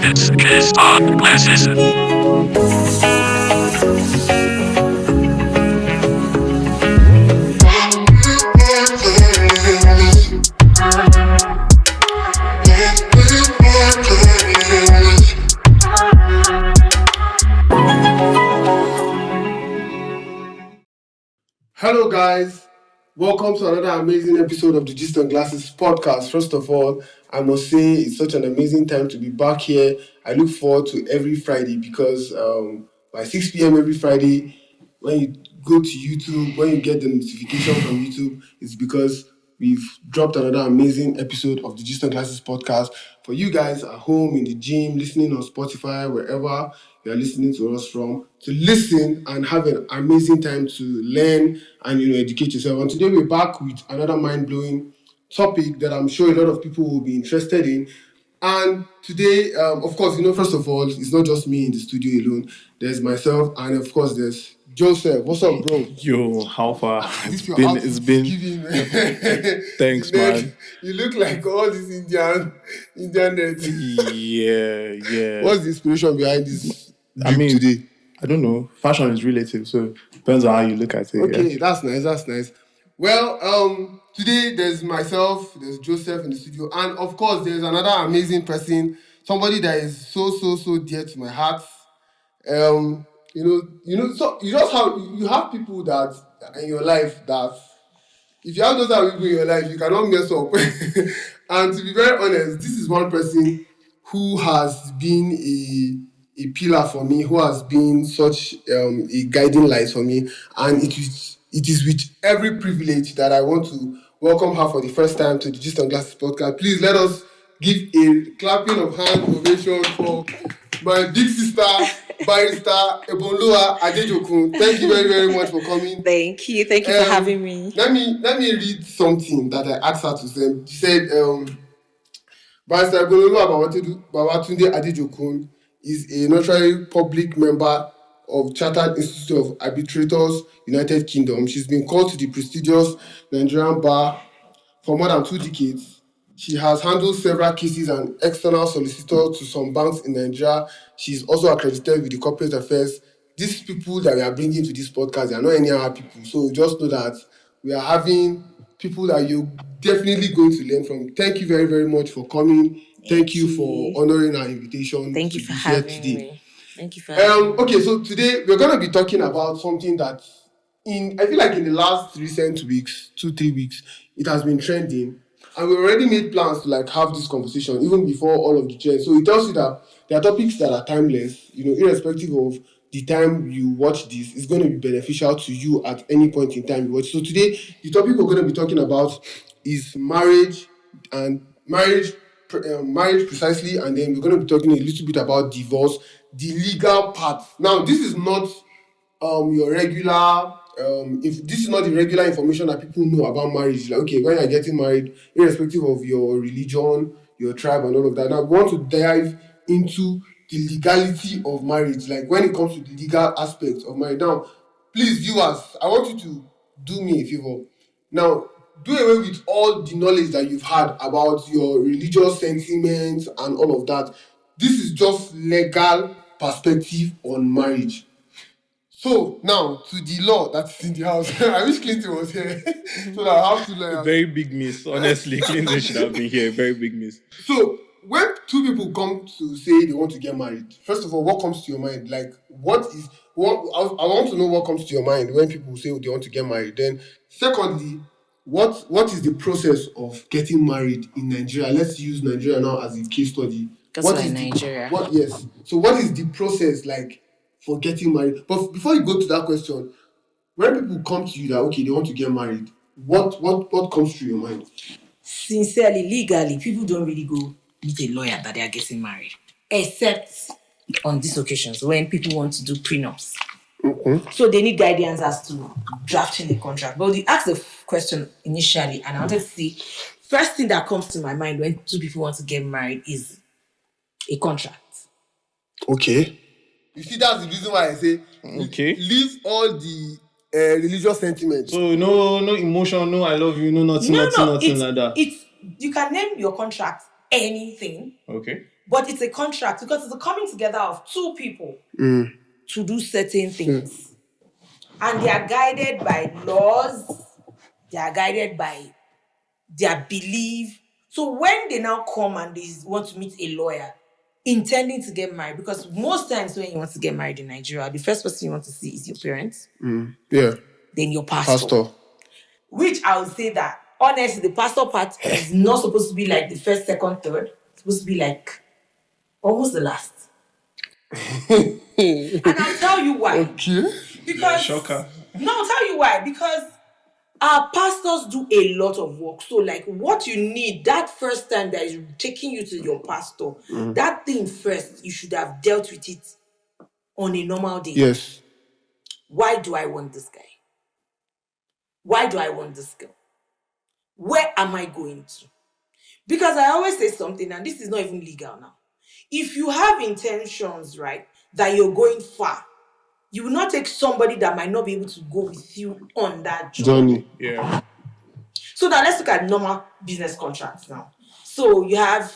This is on glasses. Hello, guys. Welcome to another amazing episode of the Gist on Glasses podcast. First of all, I must say it's such an amazing time to be back here. I look forward to every Friday because by 6 p.m. every Friday, when you go to YouTube, when you get the notification from YouTube, it's because we've dropped another amazing episode of the Gist on Glasses podcast for you guys at home, in the gym, listening on Spotify, wherever you're listening to us from, to listen and have an amazing time to learn and educate yourself. And today we're back with another mind-blowing topic that I'm sure a lot of people will be interested in. And today, of course, first of all, it's not just me in the studio alone. There's myself, and of course, there's Joseph. What's up, bro? Yo, how far? It's been. Giving, Thanks, man. You look like all these Indian nerds. Yeah. What's the inspiration behind this today? I don't know. Fashion is relative, so depends on how you look at it. Okay, yeah. That's nice. Well, today there's myself, there's Joseph in the studio, and of course there's another amazing person, somebody that is so dear to my heart. So you have people that in your life that if you have those people in your life, you cannot mess up. And to be very honest, this is one person who has been a pillar for me, who has been such a guiding light for me, and it is with every privilege that I want to welcome her for the first time to the Gist on Glasses podcast. Please let us give a clapping of hand ovation for my big sister, Barrister Ebunoluwa ADEJOKUN. Thank you very, very much for coming. Thank you for having me. Let me read something that I asked her to send. She said, Barrister Ebunoluwa Babatunde ADEJOKUN is a notary public member of Chartered Institute of Arbitrators, United Kingdom. She's been called to the prestigious Nigerian bar for more than 2 decades. She has handled several cases and external solicitor to some banks in Nigeria. She's also accredited with the corporate affairs. These people that we are bringing to this podcast, they are not any other people. So just know that we are having people that you're definitely going to learn from. Thank you very, very much for coming. Thank you for honoring our invitation. Thank you for having me. Thank you for having me. Okay, so today we're going to be talking about something that I feel like in the last recent weeks, 2-3 weeks, it has been trending. And we already made plans to have this conversation even before all of the trends. So it tells you that there are topics that are timeless, irrespective of the time you watch this, it's going to be beneficial to you at any point in time you watch. So today, the topic we're going to be talking about is marriage precisely, and then we're going to be talking a little bit about divorce, the legal part. Now, this is not your regular. If this is not the regular information that people know about marriage, like okay, when you're getting married, irrespective of your religion, your tribe, and all of that. Now, we want to dive into the legality of marriage, like when it comes to the legal aspects of marriage. Now, please, viewers, I want you to do me a favor. Now, do away with all the knowledge that you've had about your religious sentiments and all of that. This is just legal perspective on marriage. So now to the law that's in the house. I wish Clinton was here so that I have to learn. Very big miss, honestly. Clinton should have been here. Very big miss. So when 2 people come to say they want to get married, first of all, what comes to your mind? I want to know what comes to your mind when people say they want to get married. Then secondly, what is the process of getting married in Nigeria? Let's use Nigeria now as a case study. Because we're in Nigeria. Yes. So what is the process like for getting married? But before you go to that question, when people come to you that okay, they want to get married, what comes through your mind? Sincerely, legally, people don't really go meet a lawyer that they are getting married, except on these occasions when people want to do prenups. Okay. So they need guidance as to drafting the contract. But you asked the question initially, and I wanted to see, first thing that comes to my mind when 2 people want to get married is a contract. Okay. You see, that's the reason why I say leave all the religious sentiments. So no emotion, no I love you, nothing like that. You can name your contract anything. Okay. But it's a contract because it's a coming together of two people to do certain things. And they are guided by laws, they are guided by their belief. So when they now come and they want to meet a lawyer intending to get married, because most times when you want to get married in Nigeria, the first person you want to see is your parents, Yeah. then your pastor. Which I would say that, honestly, the pastor part is not supposed to be like the first, second, third. It's supposed to be like almost the last. And I'll tell you why. Okay. Because shocker. No, I'll tell you why. Because our pastors do a lot of work. So, like, what you need that first time that is taking you to your pastor, that thing first, you should have dealt with it on a normal day. Yes. Why do I want this guy? Why do I want this girl? Where am I going to? Because I always say something, and this is not even legal now. If you have intentions, right, that you're going far, you will not take somebody that might not be able to go with you on that journey. Yeah. So now let's look at normal business contracts now. So you have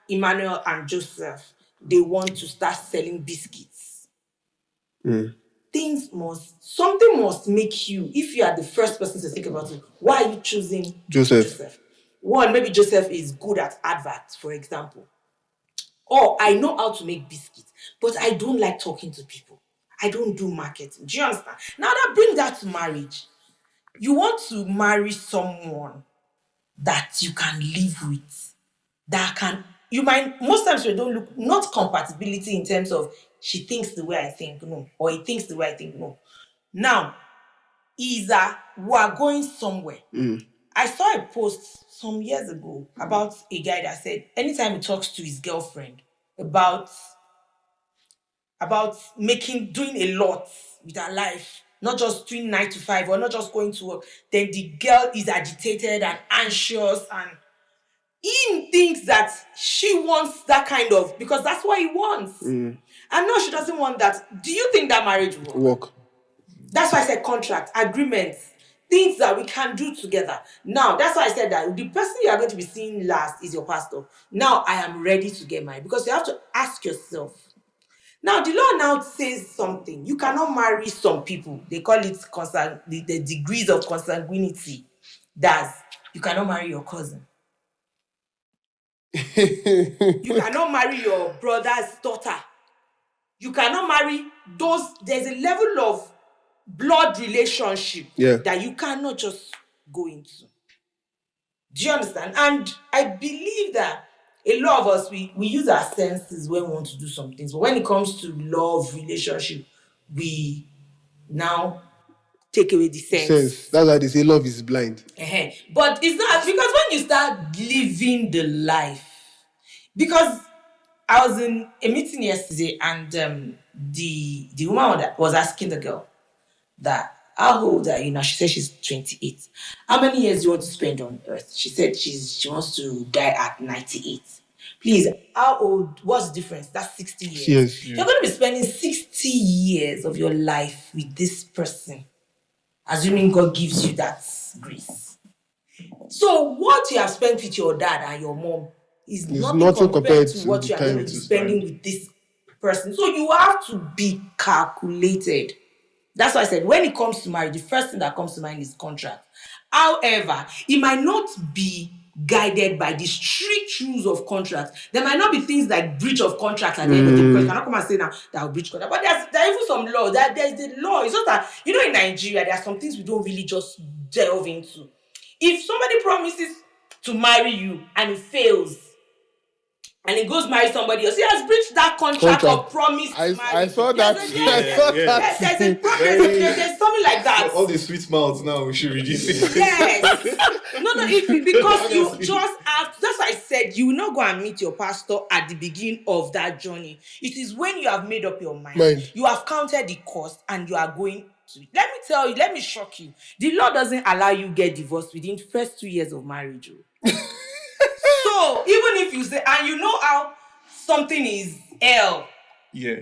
Emmanuel and Joseph. They want to start selling biscuits. Something must make you, if you are the first person to think about it, why are you choosing Joseph? One, maybe Joseph is good at adverts, for example. Or I know how to make biscuits, but I don't like talking to people. I don't do marketing. Do you understand? Now that brings that to marriage. You want to marry someone that you can live with. Most times we don't look, not compatibility in terms of she thinks the way I think, no. Or he thinks the way I think, no. Now, we are going somewhere. I saw a post some years ago about a guy that said anytime he talks to his girlfriend about doing a lot with her life, not just doing 9 to 5 or not just going to work, then the girl is agitated and anxious, and he thinks that she wants that kind of, because that's what he wants. And no, she doesn't want that. Do you think that marriage will work? That's why I said contract, agreements, things that we can do together. Now, that's why I said that the person you are going to be seeing last is your pastor. Now, I am ready to get married, because you have to ask yourself. Now, the law now says something. You cannot marry some people. They call it the degrees of consanguinity. You cannot marry your cousin. You cannot marry your brother's daughter. You cannot marry those. There's a level of blood relationship that you cannot just go into. Do you understand? And I believe that a lot of us, we use our senses when we want to do some things. But when it comes to love, relationship, we now take away the sense. That's why they say love is blind. But it's not, because when you start living the life, because I was in a meeting yesterday, and the woman was asking the girl that, how old are you now? She said she's 28. How many years do you want to spend on earth? She said she wants to die at 98. Please, how old? What's the difference? That's 60 years. Yes. You're going to be spending 60 years of your life with this person, assuming God gives you that grace. So what you have spent with your dad and your mom is nothing compared to what you are going to be spending with this person. So you have to be calculated. That's why I said, when it comes to marriage, the first thing that comes to mind is contract. However, it might not be guided by the strict rules of contract. There might not be things like breach of contract at the end of the day. Because I cannot come and say now that will breach contract. But there are even some laws. There's the law. It's just that, in Nigeria, there are some things we don't really just delve into. If somebody promises to marry you and it fails, and he goes marry somebody else, he has breached that contract of promise to marry. I saw that. There's something like that. All the sweet mouths now, we should reduce it. Yes. Because you just have, that's why I said you will not go and meet your pastor at the beginning of that journey. It is when you have made up your mind. You have counted the cost, and you are going to. Let me tell you, let me shock you. The law doesn't allow you get divorced within the first 2 years of marriage. So even if you say, and you know how something is hell. Yeah.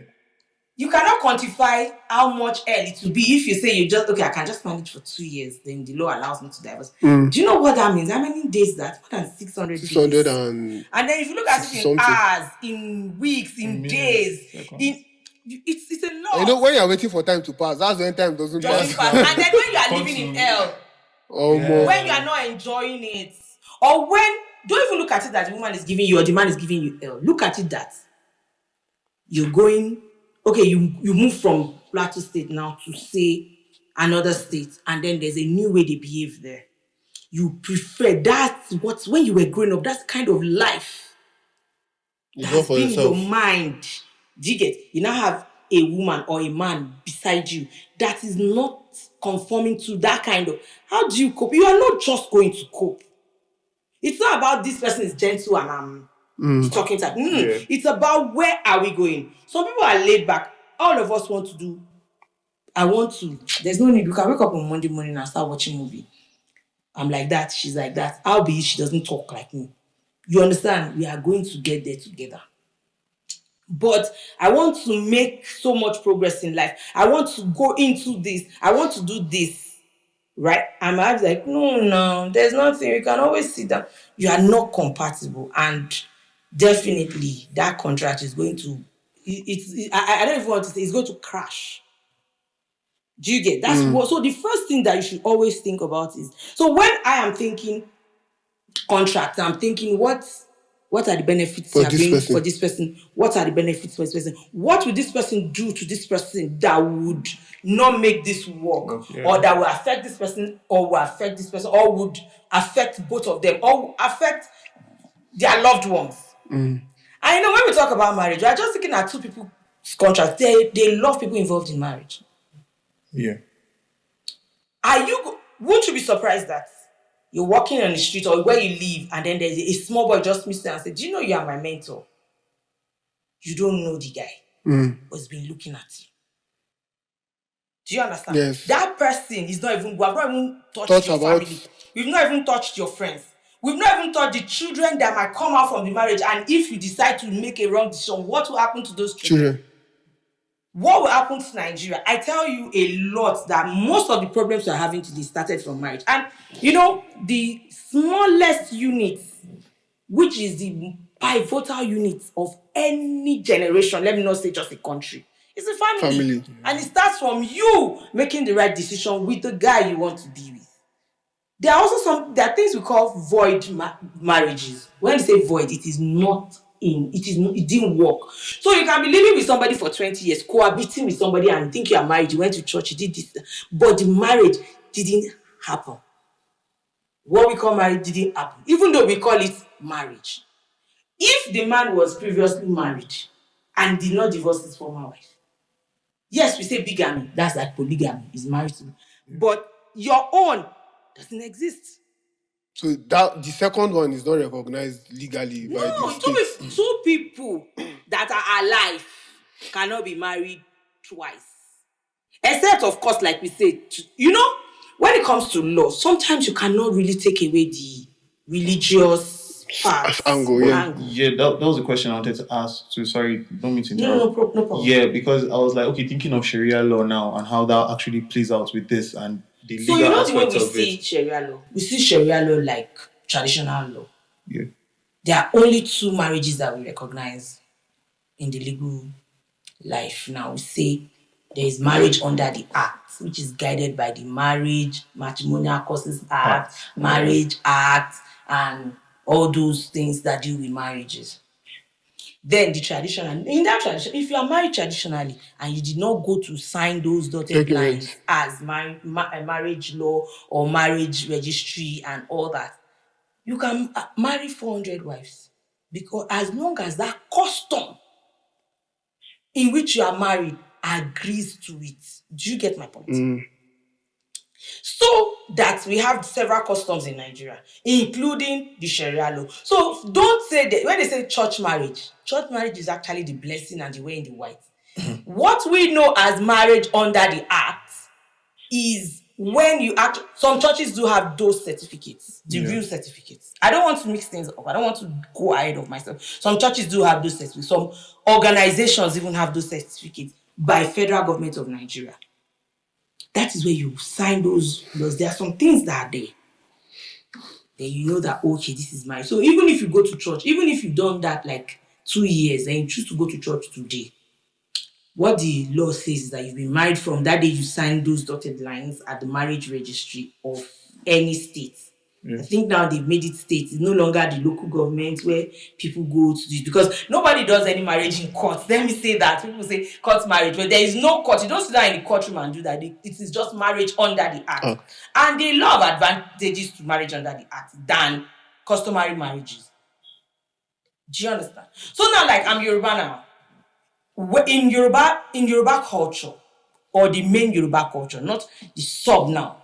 you cannot quantify how much hell it will be if you say you just, okay, I can just manage for 2 years, then the law allows me to divorce. Do you know what that means? How many days that? More than 600 days. 600 and then if you look at it in something. hours, in weeks, in minutes, days, seconds. it's a lot. You know, when you're waiting for time to pass, that's when time doesn't pass. And then when you are living in hell, when you are not enjoying it, or when, don't even look at it that the woman is giving you or the man is giving you hell. Look at it that you're going, okay, you move from Plateau State now to, say, another state, and then there's a new way they behave there. You prefer, that's what, when you were growing up, that's kind of life that's been in your mind. Do you get? You now have a woman or a man beside you that is not conforming to that kind of, how do you cope? You are not just going to cope. It's not about this person is gentle and I'm talking to It's about where are we going. Some people are laid back. All of us want to do, there's no need. You can wake up on Monday morning and start watching movie. I'm like that, she's like that. I'll be, she doesn't talk like me. You understand? We are going to get there together. But I want to make so much progress in life. I want to go into this. I want to do this. Right? And my wife's like, no, there's nothing. You can always sit down. You are not compatible. And definitely that contract is going to, I don't even want to say, it's going to crash. Do you get? That's what, so the first thing that you should always think about is, so when I am thinking contract, I'm thinking what are the benefits for this person? What are the benefits for this person? What would this person do to this person that would not make this work? Or that will affect this person, or will affect this person, or would affect both of them, or affect their loved ones? I know when we talk about marriage, we are just looking at two people's contracts. They love people involved in marriage. Yeah. Won't you be surprised that you're walking on the street or where you live, and then there's a small boy just meets you and says, do you know you are my mentor? You don't know the guy, but he's been looking at you. Do you understand? Yes. That person is not even, we have not even touched your family. We've not even touched your friends. We've not even touched the children that might come out from the marriage. And if you decide to make a wrong decision, what will happen to those children? What will happen to Nigeria? I tell you a lot that most of the problems we're having today started from marriage. And, the smallest unit, which is the pivotal unit of any generation, let me not say just a country, is a family. And it starts from you making the right decision with the guy you want to be with. There are also there are things we call void marriages. When you say void, it didn't work. So you can be living with somebody for 20 years, cohabiting with somebody, and think you are married, you went to church, you did this, but the marriage didn't happen. What we call marriage didn't happen, even though we call it marriage. If the man was previously married and did not divorce his former wife, yes, we say bigamy, that's like polygamy, is married to, but your own doesn't exist. So that the second one is not recognized legally by the state. Two people that are alive cannot be married twice. Except, of course, like we said, when it comes to law, sometimes you cannot really take away the religious part. Angle. Yeah, that was a question I wanted to ask. So sorry, don't mean to interrupt. No problem. Yeah, because I was like, okay, thinking of Sharia law now and how that actually plays out with this and the legal aspects of it. So the way we see Sharia law, we see Sharia law like traditional law. Yeah. There are only two marriages that we recognize in the legal life. Now we say there is marriage under the Act, which is guided by the Marriage, Matrimonial Causes Act, Marriage Act, and all those things that deal with marriages. Then the traditional, in that tradition, if you are married traditionally and you did not go to sign those dotted lines as marriage law or marriage registry and all that, you can marry 400 wives, because as long as that custom in which you are married agrees to it. Do you get my point? So that we have several customs in Nigeria, including the Sharia law. So don't say that when they say church marriage is actually the blessing and the way in the white. What we know as marriage under the Act is when you some churches do have those certificates, the real certificates. I don't want to mix things up. I don't want to go ahead of myself. Some churches do have those certificates. Some organizations even have those certificates. by federal government of Nigeria. That is where you sign those laws. There are some things that are there. Then you know that, okay, this is mine. So even if you go to church, even if you've done that like 2 years and you choose to go to church today, what the law says is that you've been married from that day you signed those dotted lines at the marriage registry of any state. I think now they've made it state. It's no longer the local government where people go to this, because nobody does any marriage in court. Let me say that. People say court marriage, but there is no court. You don't sit down in the courtroom and do that. It is just marriage under the act. And there are a lot of advantages to marriage under the act than customary marriages. Do you understand? So now, like, I'm Yoruba now. In Yoruba culture, or the main Yoruba culture, not the sub now,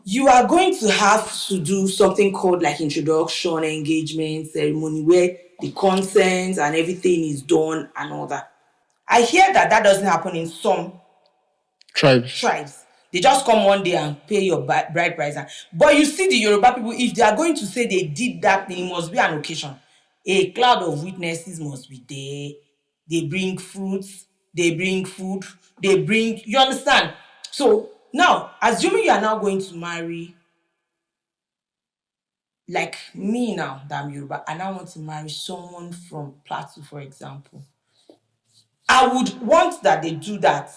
you are going to have to do something called like introduction, engagement, ceremony, where the consent and everything is done and all that. I hear that doesn't happen in some tribes. They just come one day and pay your bride price. But you see the Yoruba people, if they are going to say they did that thing, it must be an occasion. A cloud of witnesses must be there. They bring fruits, they bring food, you understand? So now, assuming you are now going to marry, like me now, that I'm Yoruba, and I want to marry someone from Plateau, for example, I would want that they do that.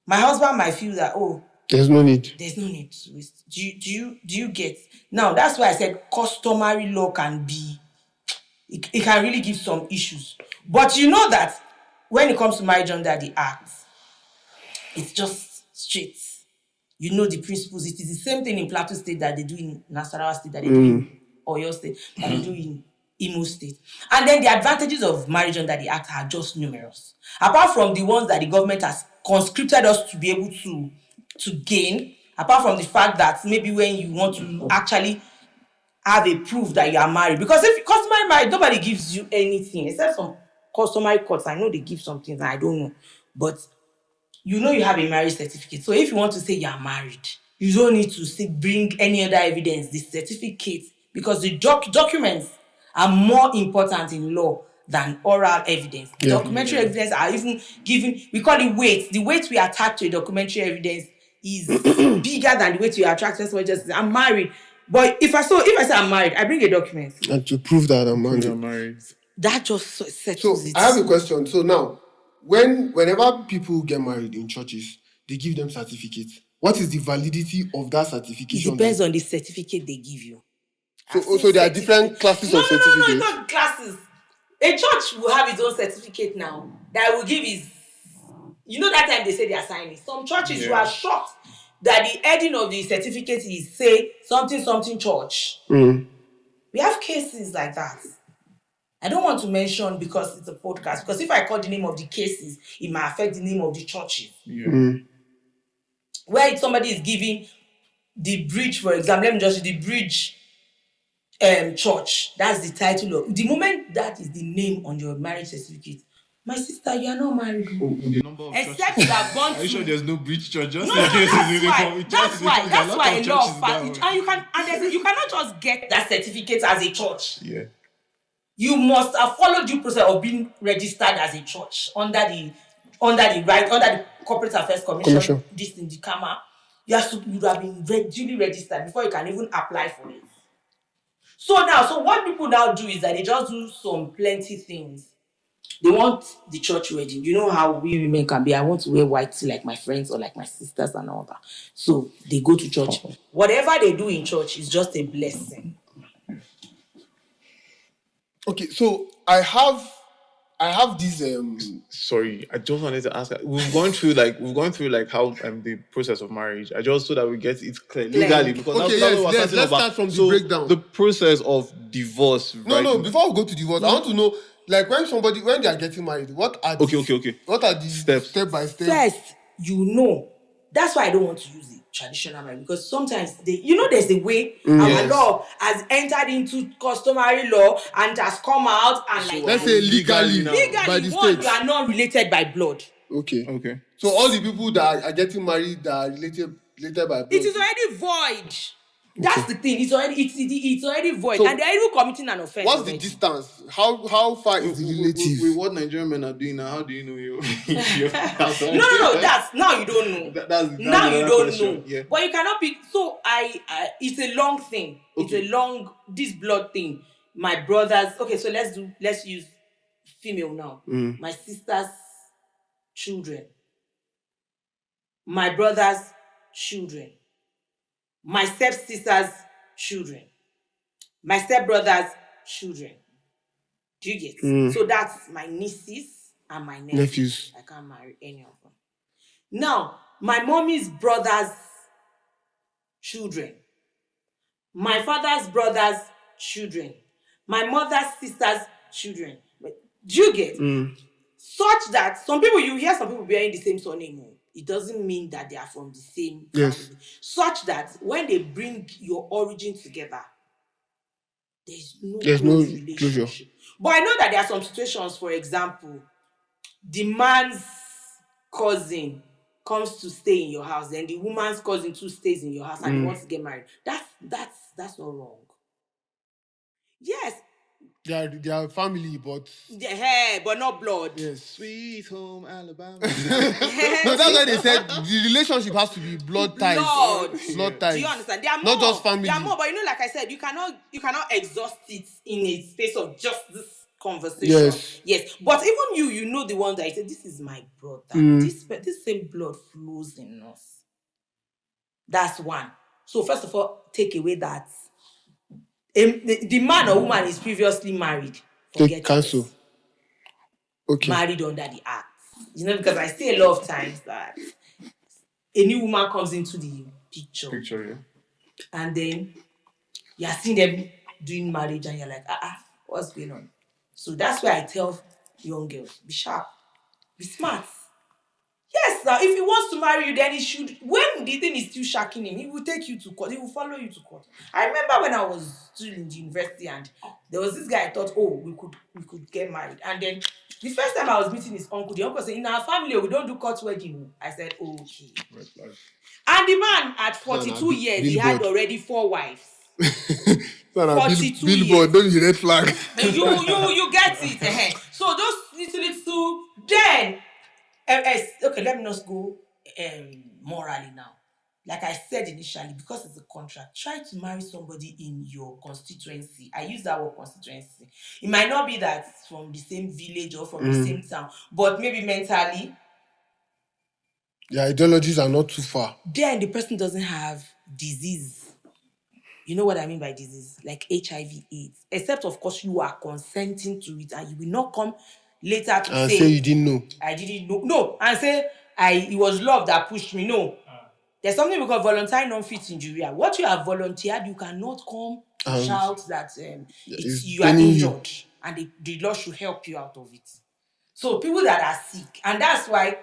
My husband might feel that, there's no need to waste. Do you get? Now, that's why I said customary law can be, it can really give some issues. But you know that when it comes to marriage under the act, it's just straight. You know the principles. It is the same thing in Plateau State that they do in Nasarawa State, that they do in Oyo State, that they do in Imo State. And then the advantages of marriage under the act are just numerous. Apart from the ones that the government has conscripted us to be able to gain, apart from the fact that maybe when you want to actually have a proof that you are married, because if customary marriage, nobody gives you anything except some customary courts. I know they give some things, I don't know, but you know you have a marriage certificate. So if you want to say you are married, you don't need to bring any other evidence, the certificate, because the documents are more important in law than oral evidence. Documentary evidence are even given, we call it weight. The weight we attach to a documentary evidence is bigger than the weight we attach to someone just, I'm married. But if I say I'm married, I bring a document. And to prove that I'm married. That just settles it. I have a question. So now, whenever people get married in churches, they give them certificates. What is the validity of that certification? It depends on the certificate they give you. So there are different classes of certificates? No, not classes. A church will have its own certificate now that will give its... You know that time they say they are signing. Some churches, you are shocked that the heading of the certificate is, say, something church. We have cases like that. I don't want to mention because it's a podcast, because if I call the name of the cases, it might affect the name of the churches. Where somebody is giving the bridge, for example, let me just say the bridge church, that's the title of... The moment that is the name on your marriage certificate, my sister, you are not married. The number of Except churches. you have gone to... Are you sure there's no bridge church? Just No, in case that's why a lot of families. and you cannot just get that certificate as a church. Yeah. You must have followed due process of being registered as a church under the Corporate Affairs Commission. This in the CAMA. You have been duly registered before you can even apply for it. So what people now do is that they just do some plenty things. They want the church wedding. You know how we women can be. I want to wear white tea like my friends or like my sisters and all that. So they go to church. Whatever they do in church is just a blessing. Okay, so I have this Sorry, I just wanted to ask. We've gone through how the process of marriage. I just so that we get it clear legally, because let's start from the breakdown. The process of divorce. No. Before we go to divorce, I want to know, like, when they are getting married, what are what are the steps, step by step? First, that's why I don't want to use the traditional marriage, because sometimes there's a way our law has entered into customary law and has come out and let's say legally by the state. You are not related by blood. Okay. So all the people that are getting married that are related by blood. It is already void. That's the thing. It's already void, So, and they're even committing an offense. What's the already. distance? How far is the relative? With what Nigerian men are doing now, how do you know you? No. That's now you don't know. That's now you another don't question. know. Yeah. But you cannot pick. So it's a long thing. Okay. It's a long this blood thing. My brothers. Okay, so let's use female now. My sister's children. My brother's children. My stepsister's children. My stepbrother's children. Do you get? So that's my nieces and my nephews. I can't marry any of them. Now, my mommy's brother's children. My father's brother's children. My mother's sister's children. Do you get? Such that some people, you hear some people bearing the same surname. It doesn't mean that they are from the same family. Such that when they bring your origin together, there's no relationship. Closure. But I know that there are some situations, for example, the man's cousin comes to stay in your house, then the woman's cousin too stays in your house and he wants to get married. That's not wrong. Yes. They are family, but but not blood. Yes. Sweet home Alabama. No, that's why they said the relationship has to be blood ties. Blood ties. Do you understand? They are more, not just family. They are more, but like I said, you cannot exhaust it in a space of just this conversation. Yes. But even you know the one that I said, this is my brother. This same blood flows in us. That's one. So first of all, take away that the man or woman is previously married. Take cancel. Okay. Married under the act. Because I see a lot of times that a new woman comes into the picture, yeah. And then you're seeing them doing marriage and you're like, what's going on? So that's why I tell young girls, be sharp, be smart. Yes, now if he wants to marry you, then he should. When the thing is still shacking him, he will take you to court. He will follow you to court. I remember when I was still in the university and there was this guy I thought, we could get married. And then the first time I was meeting his uncle, the uncle said, in our family, we don't do court wedding. I said, okay. And the man at 42 years, he had already 4 wives. 42 billboard, don't be red flag. You get it. So those little then. Okay, let me not go morally now. Like I said initially, because it's a contract, try to marry somebody in your constituency. I use that word constituency. It might not be that from the same village or from the same town, but maybe mentally. The ideologies are not too far. Then the person doesn't have disease. You know what I mean by disease? Like HIV/AIDS. Except, of course, you are consenting to it and you will not come later to say you didn't know. I didn't know. No, and say it was love that pushed me. No. There's something we call voluntary non-fit injury. What you have volunteered, you cannot come shout that you are injured and the law should help you out of it. So people that are sick, and that's why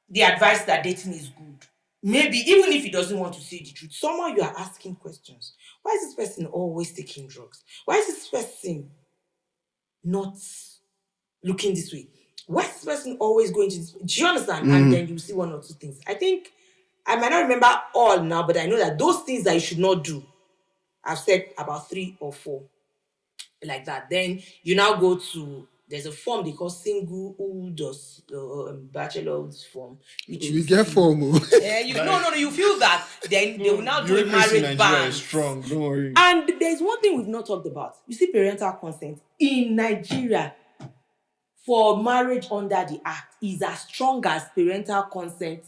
the advice that dating is good. Maybe even if he doesn't want to say the truth, somehow you are asking questions. Why is this person always taking drugs? Why is this person not looking this way? Why is this person always going to this? Do you understand? And then you see one or two things. I think I might not remember all now, but I know that those things that you should not do, I've said about 3 or 4 like that. Then you now go to, there's a form they call singlehood or bachelor's form. We get form. No, you feel that. Then they will now do a marriage ban. Strong, don't worry. And there's one thing we've not talked about. You see, parental consent in Nigeria for marriage under the act is as strong as parental consent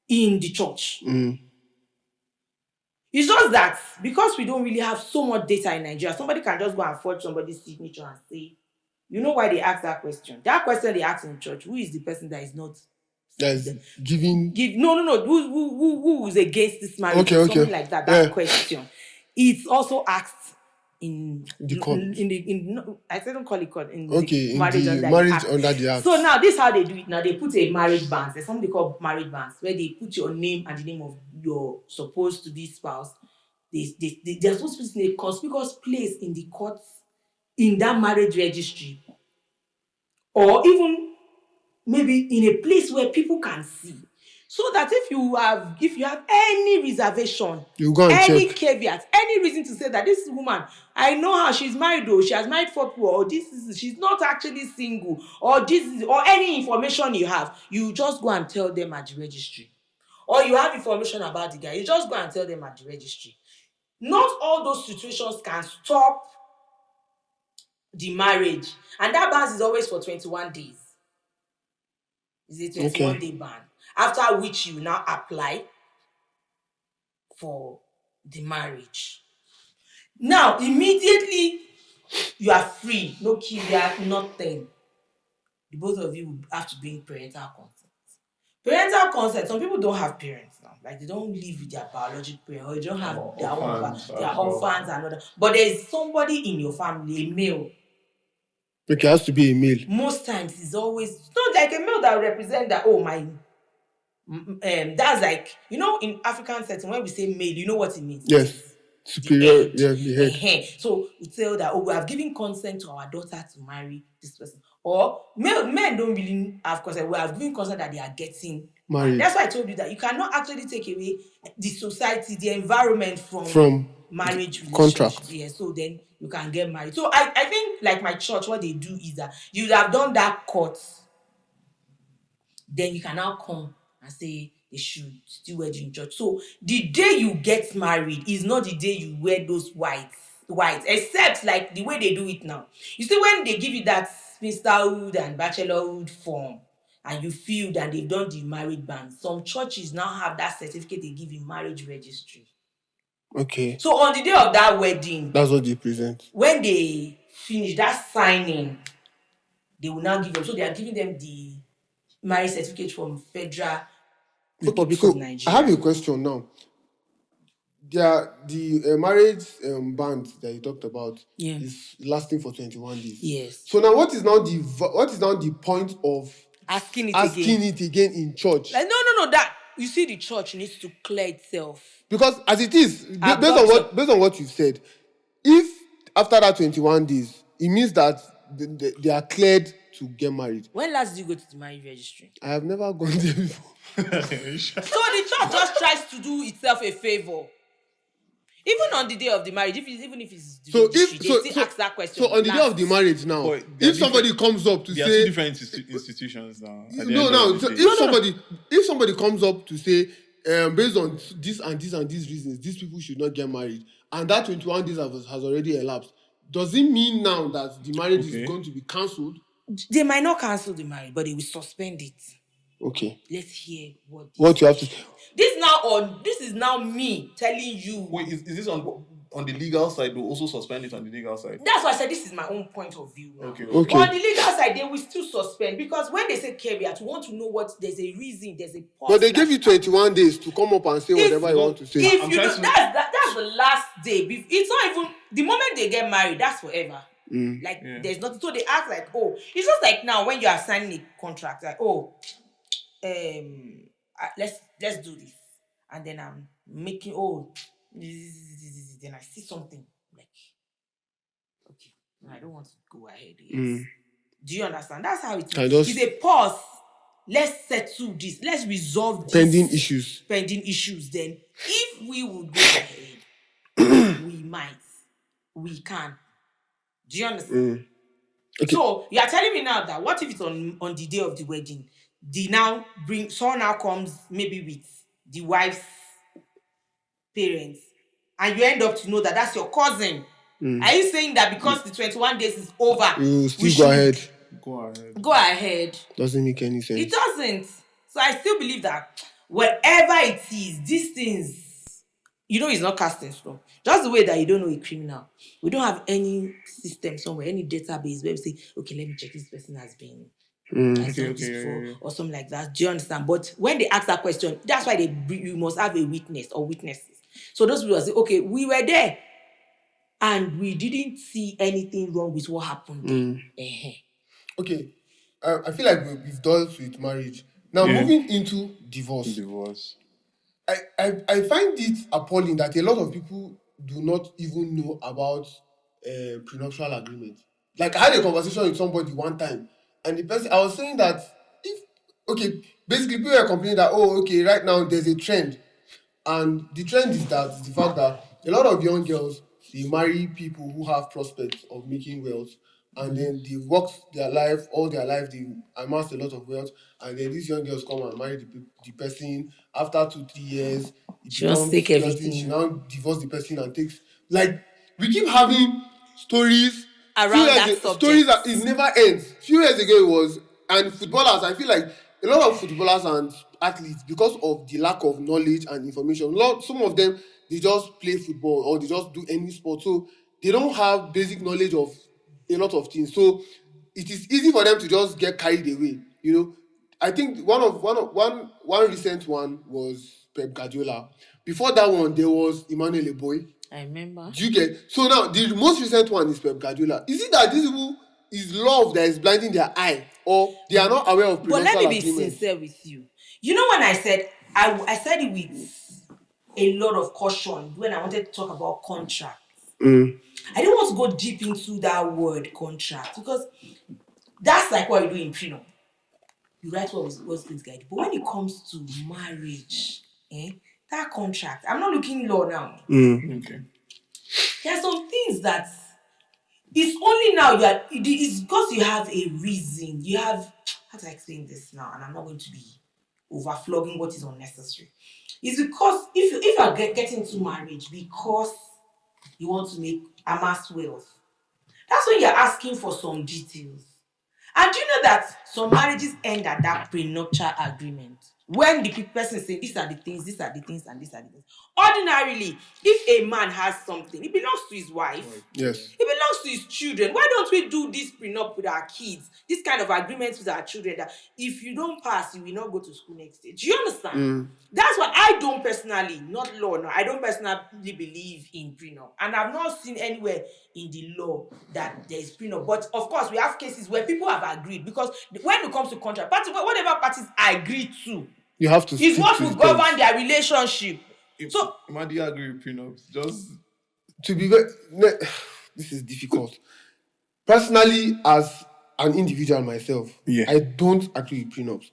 in the church. It's just that because we don't really have so much data in Nigeria, somebody can just go and forge somebody's signature and say, you know why they ask that question? That question they ask in church, who is the person that is not giving? No. Who is against this marriage? Okay. Something like that. That question. It's also asked in the court. I don't call it court. Marriage under the act. So now this is how they do it. Now they put a marriage ban. There's something called marriage bans where they put your name and the name of your supposed to be spouse. They're supposed to be in a conspicuous place in the courts, in that marriage registry, or even maybe in a place where people can see. So that if you have any reservation, You go and any check. caveat, any reason to say that this woman, I know her, she's married though, she has married 4 people, or she's not actually single, or any information you have, you just go and tell them at the registry. Or you have information about the guy, you just go and tell them at the registry. Not all those situations can stop the marriage, and that ban is always for 21 days. It's a 21-day ban, after which you now apply for the marriage. Now, immediately you are free, no caveat, nothing. The both of you will have to bring parental consent. Parental consent, some people don't have parents now. Like, they don't live with their biological parents, or they don't have their orphans, orphans and other. But there is somebody in your family, a male. Okay, it has to be a male. Most times it's not like a male that represent that, oh my, that's like, in African setting, when we say male, you know what it means? Yes. Superior, the head. So we tell that, we have given consent to our daughter to marry this person. Or men don't really have consent. We have given consent that they are getting married. That's why I told you that you cannot actually take away the society, the environment from marriage contract. Yeah, so then you can get married. So I think, like my church, what they do is that you have done that court, then you can now come and say they should still wear in church. So the day you get married is not the day you wear those whites, except like the way they do it now. You see, when they give you that spinsterhood and bachelorhood form, and you feel that they've done the married band, some churches now have that certificate they give in marriage registry. Okay. So on the day of that wedding, that's what they present. When they finish that signing, they will now give them. So they are giving them the marriage certificate from Federal Republic of Nigeria. I have a question now. The marriage band that you talked about is lasting for 21 days. Yes. So now, what is now the point of asking it again in church? Like, no. That you see, the church needs to clear itself. Because as it is, based on what you said, if after that 21 days, it means that they are cleared to get married. When last did you go to the marriage registry? I have never gone there before. So the church just tries to do itself a favor. Even on the day of the marriage, even if it's they still ask that question. So on the day of the marriage now, if somebody comes up to say, there are two different institutions now. If somebody comes up to say, based on this and this and these reasons, these people should not get married, and that 21 days has already elapsed, does it mean now that the marriage is going to be cancelled? They might not cancel the marriage, but they will suspend it. Okay. Let's hear what you have to. This is now me telling you. Wait, is this on the legal side? They'll also suspend it on the legal side. That's why I said this is my own point of view now. Okay. But on the legal side, they will still suspend, because when they say caveat, you want to know what there's a reason, there's a pause. But they gave you 21 days to come up and say whatever you want to say. If you do, that's the last day. It's not even the moment they get married. That's forever. There's nothing. So they act like, oh, it's just like now when you are signing a contract, like, oh, let's do this, and then I'm making then I see something like, okay, I don't want to go ahead. Yes. Do you understand? That's how it is. It's a pause. Let's settle this. Let's resolve this pending issues. Then, if we would go ahead, we can. Do you understand? Okay. So you are telling me now that what if it's on the day of the wedding? Someone now comes maybe with the wife's parents, and you end up to know that that's your cousin. Are you saying that because the 21 days is over, you still go ahead? Doesn't make any sense. It doesn't. So I still believe that whatever it is, these things, it's not cast in stone. Just the way that you don't know a criminal. We don't have any system somewhere, any database where we say, okay, let me check this person has been before, or something like that. Do you understand? But when they ask that question, that's why you must have a witness or witnesses. So those people say, okay, we were there and we didn't see anything wrong with what happened. Okay, I feel like we've dealt with marriage. Now moving into divorce. I find it appalling that a lot of people do not even know about prenuptial agreement. Like, I had a conversation with somebody one time, and the person, I was saying that okay, basically people are complaining that, oh, okay, right now there's a trend. And the trend is the fact that a lot of young girls, they marry people who have prospects of making wealth, and then they work their life, all their life, they amass a lot of wealth, and then these young girls come and marry the person. After 2 3 years, it She wants to becomes take chaotic. She everything now divorce the person and takes, like, we keep having stories. around that Stories subject. that it never ends. Few years ago it was, and footballers, I feel like a lot of footballers and athletes, because of the lack of knowledge and information, some of them, they just play football or they just do any sport, so they don't have basic knowledge of a lot of things, so it is easy for them to just get carried away. I think one recent one was Pep Guardiola. Before that one, there was Emmanuel Eboy. I remember. Do you get? So now the most recent one is Pep Guardiola. Is it that these people is love that is blinding their eye, or they are not aware of But let prenuptial me be agreements? sincere with you. You know, when I said I said it with a lot of caution when I wanted to talk about contracts. I didn't want to go deep into that word contract because that's like what you do in prenup. You write what's going to guide. But when it comes to marriage, that contract, I'm not looking law now. Okay. There are some things that it's only now it's because you have a reason. You have, how do I explain this now? And I'm not going to be overflogging what is unnecessary. It's because if you are getting into marriage because you want to amass wealth, that's when you're asking for some details. And do you know that some marriages end at that prenuptial agreement? When the person says, these are the things, these are the things, and these are the things. Ordinarily, if a man has something, it belongs to his wife. Yes. It belongs to his children. Why don't we do this prenup with our kids? This kind of agreements with our children that if you don't pass, you will not go to school next day. Do you understand? That's why I don't personally, not law, no, I don't personally believe in prenup. And I've not seen anywhere in the law that there is prenup. But of course, we have cases where people have agreed, because when it comes to contract, whatever parties agree to, You have to is stick what to will the govern terms. their relationship. So, Madi agree with prenups. Just To be very, this is difficult. Personally, as an individual myself, Yeah. I don't agree with prenups.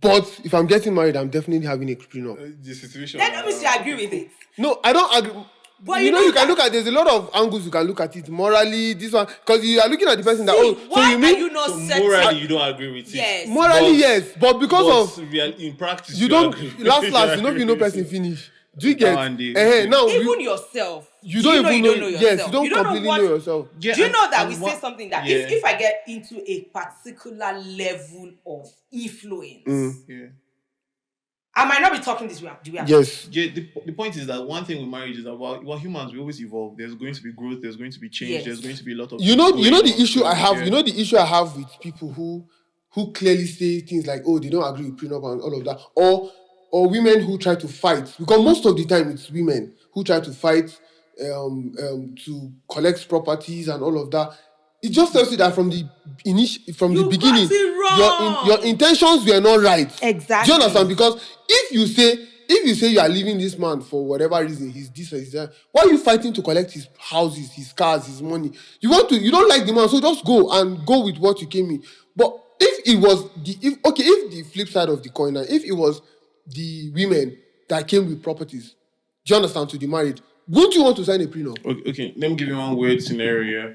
But if I'm getting married, I'm definitely having a prenup. the situation. then let me see, I agree with it. No, I don't agree. But you know, you can that- look at, there's a lot of angles you can look at it. Morally, this one, because you are looking at the person that, See, so why you mean, are you not So certain? morally, you don't agree with Yes. it. morally, yes, but because of, in practice, you don't, agree. last, You you know, agree you know with person it. finish. Do you That get? one day, Now, Even yourself. you Do don't you even know know, you don't know yes, yourself? you don't You don't know completely what, know yourself. Yeah, do you know that and we say what- something that yeah. if I get into a particular level of influence, Yeah. I might not be talking this way. Yes. Yeah, the point is that one thing with marriage is about, well, humans, we always evolve. There's going to be growth. There's going to be change. Yes. There's going to be a lot of You know things the going on, issue so, I have. yeah. You know the issue I have with people who clearly say things like, oh, they don't agree with prenup and all of that, or women who try to fight, because most of the time it's women who try to fight to collect properties and all of that. It just tells you that from the You beginning, got it wrong. your intentions were not right. Exactly. Do you understand? Because if you say you are leaving this man for whatever reason, he's this or he's that, why are you fighting to collect his houses, his cars, his money? You don't like the man, so just go with what you came in. But if the flip side of the coin, now, if it was the women that came with properties, do you understand, to the married, wouldn't you want to sign a prenup? Okay, let me give you one weird scenario.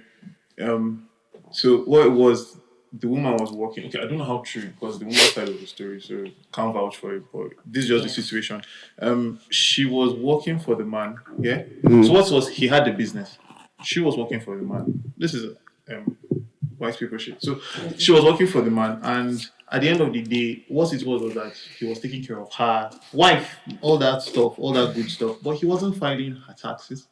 So what it was, the woman was working. Okay, I don't know how true, because the woman's side of the story, so can't vouch for it. But this is just the situation. She was working for the man. Yeah. So what was, he had the business. She was working for the man. This is white people shit. So she was working for the man, and at the end of the day, what it was that he was taking care of her wife, all that stuff, all that good stuff, but he wasn't filing her taxes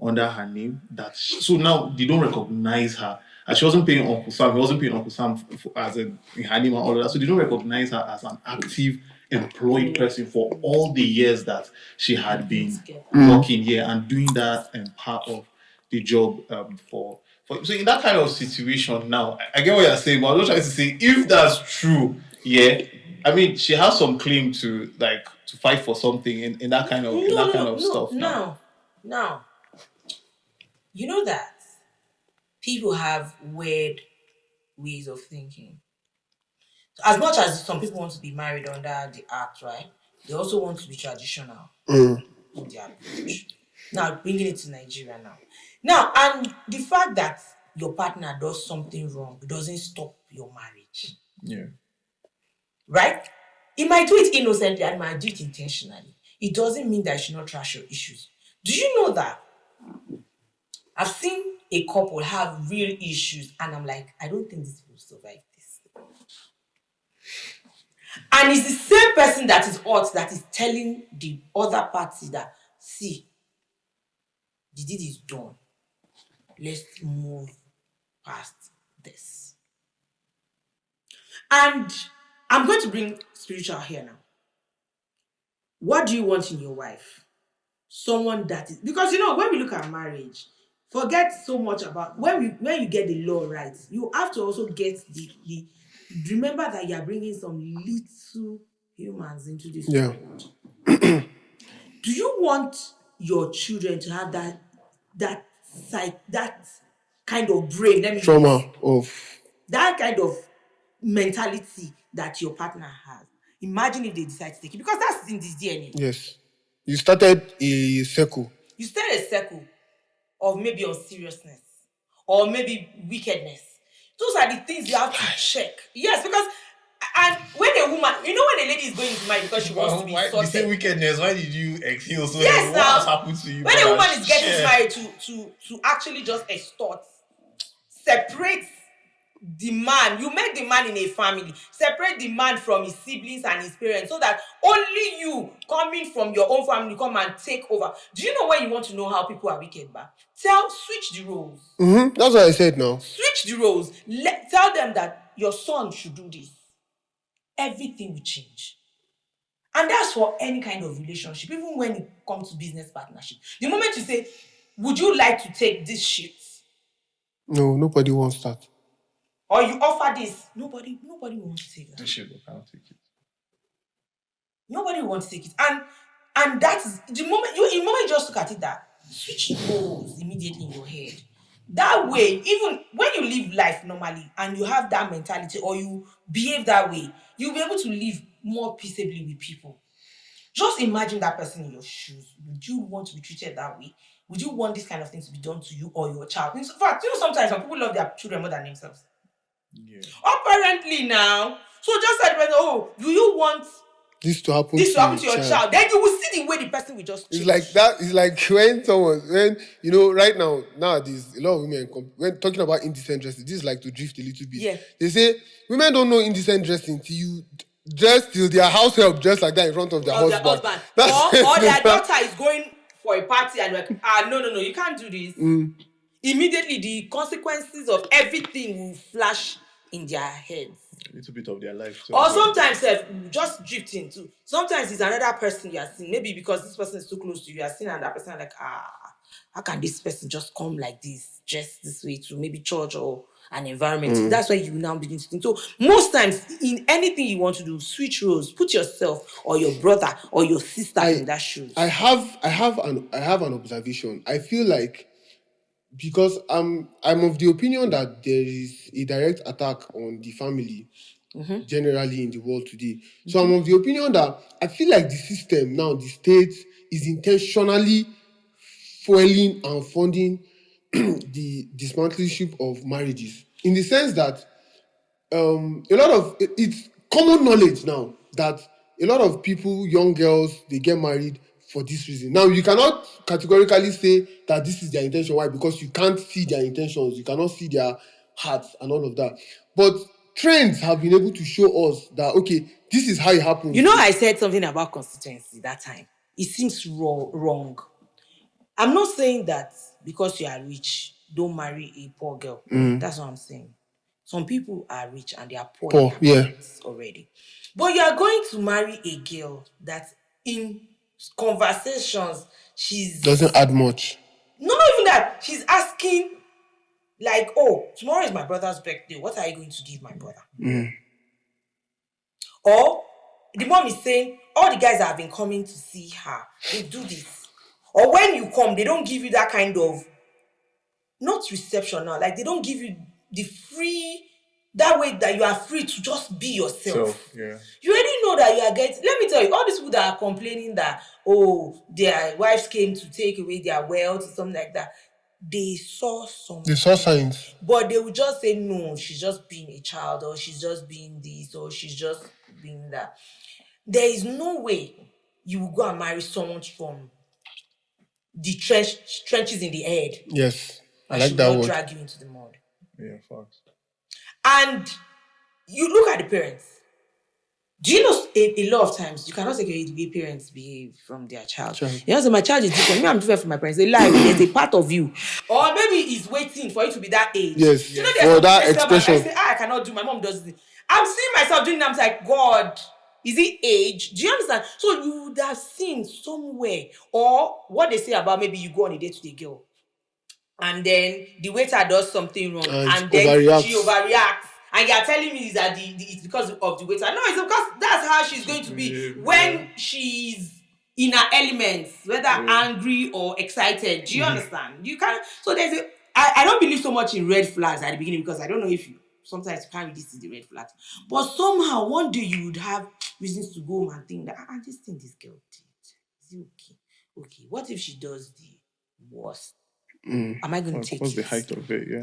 under her name. So now they don't recognize her. And she wasn't paying Uncle Sam. He wasn't paying Uncle Sam as in her name and all of that. So they don't recognize her as an active employed person for all the years that she had been working here and doing that part of the job for. So in that kind of situation now, I get what you're saying, but I'm just trying to say, if that's true, yeah, I mean, she has some claim to fight for something in that kind of stuff. Now, you know that people have weird ways of thinking. As much as some people want to be married under the act, right? They also want to be traditional Mm. in their approach. Now, bringing it to Nigeria now. Now, and the fact that your partner does something wrong doesn't stop your marriage. Yeah. Right? He might do it innocently and might do it intentionally. It doesn't mean that you should not trash your issues. Do you know that I've seen a couple have real issues and I'm like, I don't think this will survive this. And it's the same person that is hurt that is telling the other party that, see, the deed is done. Let's move past this. And I'm going to bring spiritual here now. What do you want in your wife? Someone that is, because when we look at marriage, forget so much about when you get the law right, you have to also get the remember that you are bringing some little humans into this world. Do you want your children to have that kind of brain? Let me Trauma of that kind of mentality that your partner has. Imagine if they decide to take it, because that's in this DNA. yes. You started a circle. You start a circle of maybe unseriousness or maybe wickedness. Those are the things you have to check. Yes, because and when a woman, when a lady is going into marriage because she wants to be You sorted. say wickedness. Why did you exhale so? Yes, what has happened to you? When a woman is getting married to actually just extort, separate the man. You make the man in a family. Separate the man from his siblings and his parents so that only you coming from your own family come and take over. Do you know when you want to know how people are wicked back? Switch the roles. That's what I said now. Switch the roles. Tell them that your son should do this. Everything will change. And that's for any kind of relationship, even when it comes to business partnership. The moment you say, would you like to take this shit? No, nobody wants that. Or you offer this, nobody wants to take that. This shit, I can't take it. Nobody wants to take it. And that is the moment you just look at it, that switch roles immediately in your head. That way, even when you live life normally and you have that mentality or you behave that way, you'll be able to live more peaceably with people. Just imagine that person in your shoes. Would you want to be treated that way? Would you want this kind of thing to be done to you or your child? In fact, sometimes some people love their children more than themselves. Yeah. Apparently now. So just like, do you want this to happen to your child? Then you will see the way the person will just change. It's like that. It's like when right now, nowadays, a lot of women, when talking about indecent dressing, this is like to drift a little bit. Yeah. They say women don't know indecent dressing till you dress till their house help dress like that in front of their husband. Or their daughter is going for a party and like, no, you can't do this. Immediately the consequences of everything will flash in their heads. A little bit of their life. So or sometimes just drifting too. Sometimes it's another person you are seeing. Maybe because this person is too close to you, you are seeing another person like, how can this person just come like this, dress this way to maybe church or an environment? That's why you now begin to think. So most times in anything you want to do, switch roles. Put yourself or your brother or your sister in that shoes. I have an observation. I feel like, because I'm of the opinion that there is a direct attack on the family generally in the world today. So I'm of the opinion that I feel like the system now, the state, is intentionally fueling and funding the dismantling of marriages, in the sense that a lot of it's common knowledge now that a lot of people, young girls, they get married for this reason. Now, you cannot categorically say that this is their intention. Why? Because you can't see their intentions. You cannot see their hearts and all of that. But trends have been able to show us that, okay, this is how it happens. I said something about constituency that time. It seems wrong. I'm not saying that because you are rich, don't marry a poor girl. That's what I'm saying. Some people are rich and they are poor already. But you are going to marry a girl that in conversations, she's doesn't add much. Not even that. She's asking, like, tomorrow is my brother's birthday. What are you going to give my brother? Or the mom is saying, all the guys that have been coming to see her, they do this. Or when you come, they don't give you that kind of, not reception now, like they don't give you the free That way that you are free to just be yourself. Yeah. You already know that you are getting. Let me tell you, all these people that are complaining that their wives came to take away their wealth or something like that, they saw something. They saw signs. But they would just say, no, she's just being a child, or she's just being this, or she's just being that. There is no way you will go and marry someone from the trenches in the head. Yes, I And like she will that not word. drag you into the mud. Yeah, facts. And you look at the parents. Do you know a lot of times you cannot take away the way parents behave from their child? You know, so my child is different. Me, I'm different from my parents. They lie. There's a part of you, or maybe he's waiting for you to be that age. Yes, You know, there's for that expression. I say, I cannot do. My mom does this. I'm seeing myself doing it. I'm like, God, is it age? Do you understand? So you would have seen somewhere, or what they say about maybe you go on a date with a girl, and then the waiter does something wrong, and then she overreacts. And you're telling me that it's because of the waiter. No, it's because that's how she's going to be when she's in her elements, whether angry or excited. Do you understand? You can't. So I don't believe so much in red flags at the beginning, because I don't know if you sometimes you can't really see the red flags. But somehow one day you would have reasons to go home and think that this thing this girl did, is it okay? Okay, what if she does the worst? Am I going to take What's it? the height of it? Yeah.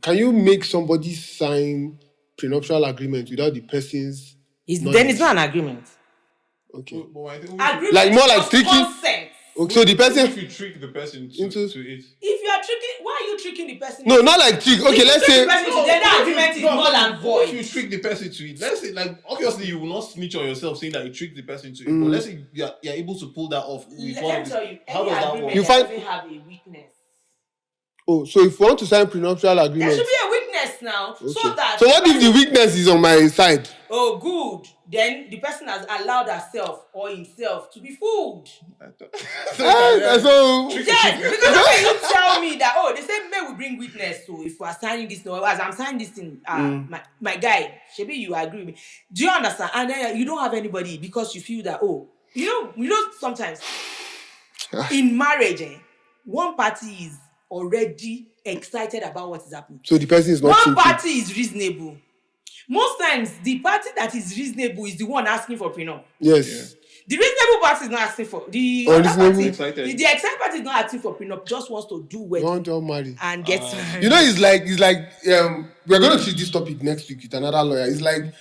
Can you make somebody sign prenuptial agreement without the person's knowledge? Then it's not an agreement. Okay. Agreement Like more like is tricking. consent. Okay, so the person. If you trick the person into it. If you are tricking, why are you tricking the person? No, not like trick. Okay, let's say. Then the agreement is null and void. If you trick the person to it, let's say, like, obviously you will not snitch on yourself saying that you tricked the person to it. But let's say you're able to pull that off. Let me tell you, how does that work? You doesn't have a weakness. Oh, so if you want to sign prenuptial agreement, there should be a weakness now. Okay. So what if the weakness is on my side? Oh, good. Then the person has allowed herself or himself to be fooled. So Yes, because when you tell me that, they say men will bring witness. So if we are signing this, as I'm signing this thing, my guy, maybe you agree with me. Do you understand? And then you don't have anybody because you feel that, you know, sometimes in marriage, one party is already excited about what is happening. So the person is not one thinking. party is reasonable. Most times, the party that is reasonable is the one asking for prenup. Yes. Yeah. The reasonable party is not asking for the excited party is not asking for prenup. Just wants to do well. Want to marry and get married. You know, it's like we're going to treat this topic next week with another lawyer. It's like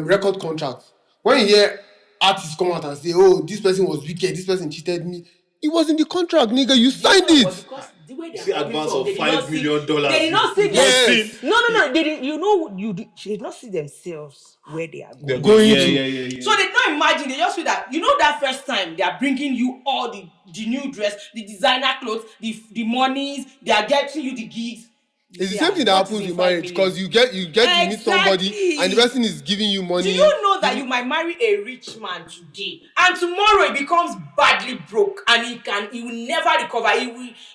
record contract. When you hear artists come out and say, "Oh, this person was wicked. This person cheated me," it was in the contract, nigga. You signed it. The way See advance of $5 million. They did not see Yes. No. They did, they did not see themselves where they are going. Yeah. So they don't imagine. They just feel that that first time they are bringing you all the new dress, the designer clothes, the monies. They are getting you the gigs. It's the same thing that happens in marriage, because you get to meet somebody and the person is giving you money. Do you know that you might marry a rich man today and tomorrow he becomes badly broke and he will never recover.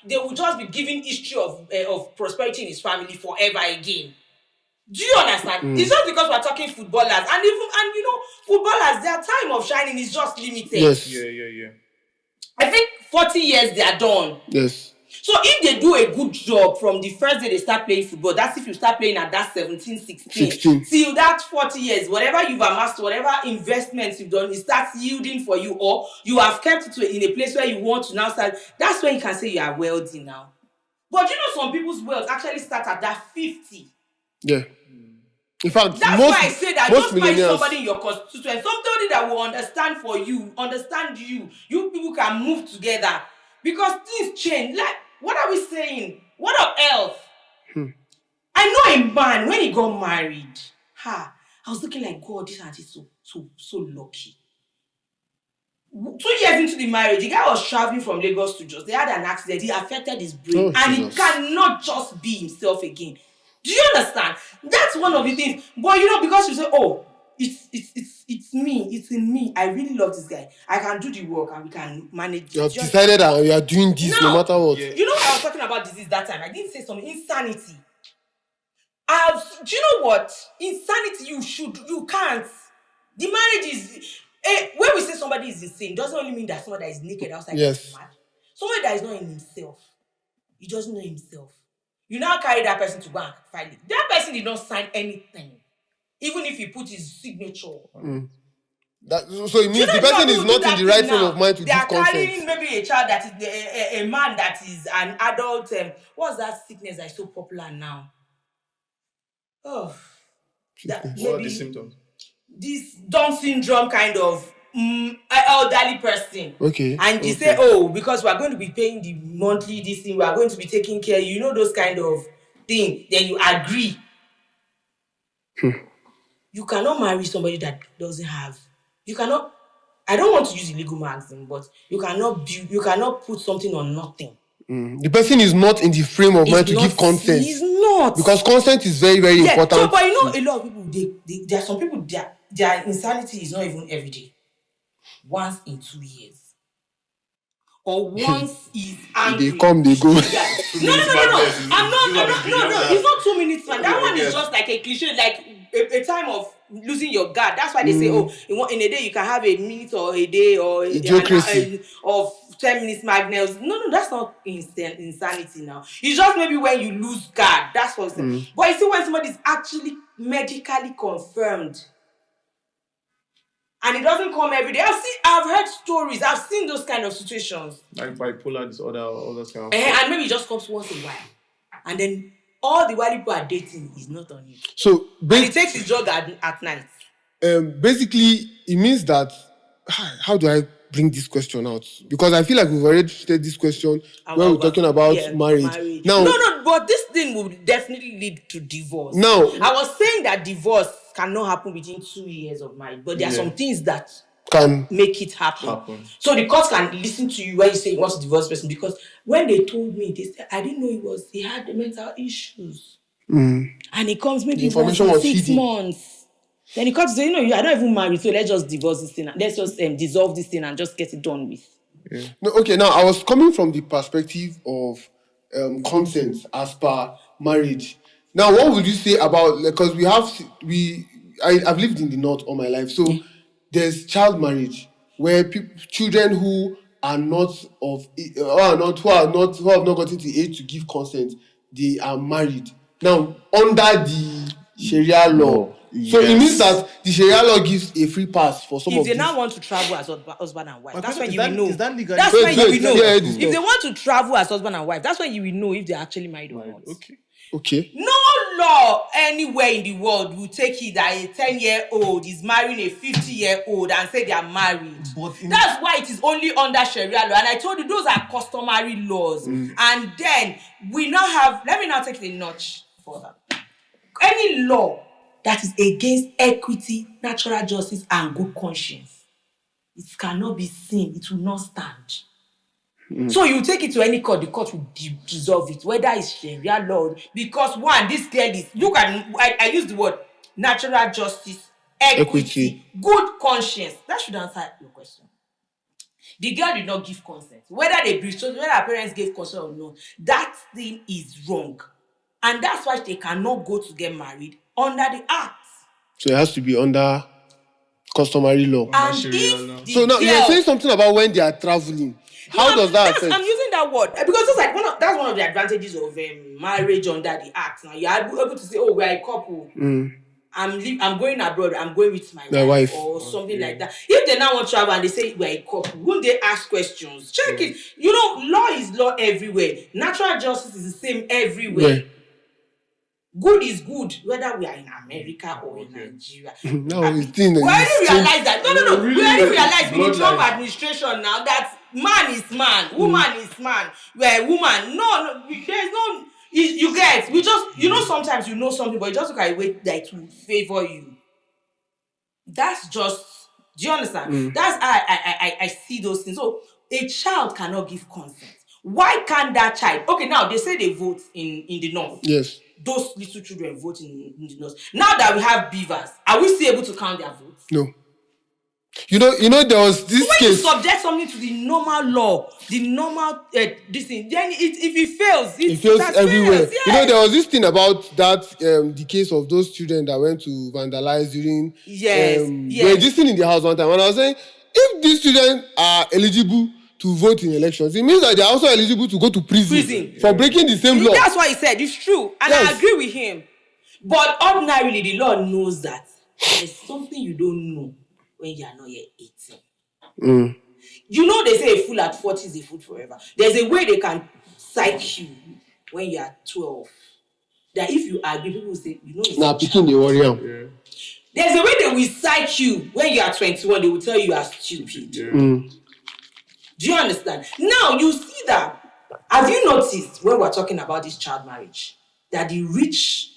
They will just be giving history of prosperity in his family forever again. Do you understand? It's just because we're talking footballers and footballers, their time of shining is just limited. Yes. Yeah. I think 40 years they are done. Yes. So if they do a good job from the first day they start playing football, that's if you start playing at that 17, 16. Till that 40 years, whatever you've amassed, whatever investments you've done, it starts yielding for you, or you have kept it in a place where you want to now start. That's when you can say you are wealthy now. But some people's wealth actually start at that 50. Yeah. In fact, that's why I say that just find somebody in your constituency, somebody that will understand you. You people can move together because things change. Like, what are we saying? What of health? I know a man when he got married. I was looking like, God, this auntie is so lucky. 2 years into the marriage, the guy was traveling from Lagos to Jos. They had an accident. He affected his brain, and he cannot just be himself again. Do you understand? That's one of the things. But because you say, it's me, it's in me. I really love this guy. I can do the work and we can manage. You have decided that we are doing this no matter what. Yeah. I was talking about disease that time. I didn't say something. Insanity. Do you know what? Insanity, you can't. The marriage is... when we say somebody is insane, it doesn't only mean that somebody that is naked outside is mad. Somebody that is not in himself. He doesn't know himself. You now carry that person to go and file it. That person did not sign anything, even if he put his signature. So it means the person is not in the right frame of mind to give consent. They are carrying maybe a child that is a man that is an adult. What's that sickness that is so popular now? Oh, what are the symptoms? This Down syndrome kind of elderly person. Okay. And you say, oh, because we are going to be paying the monthly this thing, we are going to be taking care, those kind of thing. Then you agree. You cannot marry somebody that doesn't have. You cannot. I don't want to use illegal maxim, but you cannot put something on nothing. The person is not in the frame of mind to give consent. He's not. Because consent is very, very important. So, but a lot of people, there are some people, their insanity is not even every day. Once in 2 years. Or once is angry. They come, they go. No. It's not 2 minutes, man. That one is just like a cliche, like a time of losing your guard. That's why they say, in a day you can have a minute or a day or of 10 minutes madness. No, that's not insanity now. It's just maybe when you lose guard. That's what's saying. But you see, when somebody is actually medically confirmed, and it doesn't come every day. I've heard stories. I've seen those kind of situations. Like bipolar disorder or other kind of and maybe it just comes once in a while. And then all the while people are dating is not on it. So and he takes his drug at night. Basically, it means that how do I bring this question out? Because I feel like we've already treated this question when we're talking about marriage. Now, no, but this thing will definitely lead to divorce. Now, I was saying that divorce cannot happen within 2 years of marriage, but there are some things that can make it happen. So the court can listen to you when you say you want to divorce person, because when they told me, they said, I didn't know he had the mental issues. And it comes maybe once in 6 months. Then the court says, I don't even marry, so let's just divorce this thing. Let's just dissolve this thing and just get it done with. Yeah. No, okay, now I was coming from the perspective of consent as per marriage. Now, what would you say about, because I've lived in the North all my life, so there's child marriage where children who have not gotten to the age to give consent, they are married. Now, under the Sharia law. So it means that the Sharia law gives a free pass for some of these. If they now want to travel as husband and wife, that's when you will know. Is that legal? That's when you will know. If they want to travel as husband and wife, that's when you will know if they're actually married or not. Okay. No law anywhere in the world will take it that a 10-year-old is marrying a 50-year-old and say they are married. That's why it is only under Sharia law. And I told you, those are customary laws. And then we now have, let me now take it a notch further. Any law that is against equity, natural justice, and good conscience, it cannot be seen. It will not stand. So you take it to any court, the court will dissolve it, whether it's Sharia law, because one, this girl is, I use the word natural justice, equity, good conscience. That should answer your question. The girl did not give consent. Whether her parents gave consent or not, that thing is wrong. And that's why they cannot go to get married under the act. So it has to be under customary law. And so now you're saying something about when they are traveling. How does that affect? I'm using that word because that's one of the advantages of marriage under the act. Now you're able to say, "Oh, we're a couple. I'm going abroad. I'm going with my wife or something like that." If they now want to travel and they say we're a couple, won't they ask questions? Check it. Law is law everywhere. Natural justice is the same everywhere. Yeah. Good is good, whether we are in America or in Nigeria. No, we already realize that. No. We already realize with the Trump administration now that man is man, woman is man. We're woman. No, there's no. You get. We just, sometimes you know something, but you just look at a way that it will favor you. That's just. Do you understand? That's how I see those things. So a child cannot give consent. Why can't that child? Okay, now they say they vote in the North. Yes. Those little children vote in the North. Now that we have beavers, are we still able to count their votes? No. There was this when case. You subject something to the normal law, the normal this thing, then if it fails, it fails everywhere. Fails, yes. There was this thing about that the case of those children that went to vandalize during. Yes. They were just in the house one time, and I was saying, if these children are eligible to vote in elections, it means that they are also eligible to go to prison. For breaking the same law. That's what he said. It's true. And I agree with him. But ordinarily, the law knows that there's something you don't know when you are not yet 18. You know, they say a fool at 40 is a fool forever. There's a way they can psych you when you are 12. That if you agree, people will say, you know, it's now picking the warrior. There's a way they will psych you when you are 21. They will tell you are stupid. Do you understand? Now you see that. Have you noticed when we're talking about this child marriage that the rich,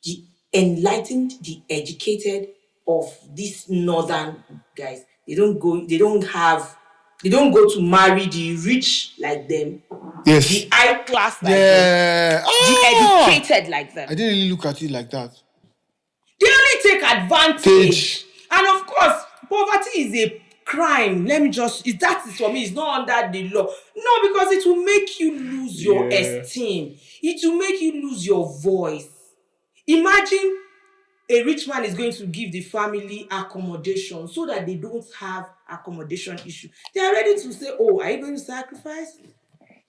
the enlightened, the educated of these northern guys, they don't go to marry the rich like them. Yes. The high class like them. The educated like them. I didn't really look at it like that. They only take advantage. And of course, poverty is a crime. That is for me, it's not under the law. No, because it will make you lose your esteem. It will make you lose your voice. Imagine a rich man is going to give the family accommodation so that they don't have accommodation issue. They are ready to say, oh, are you going to sacrifice?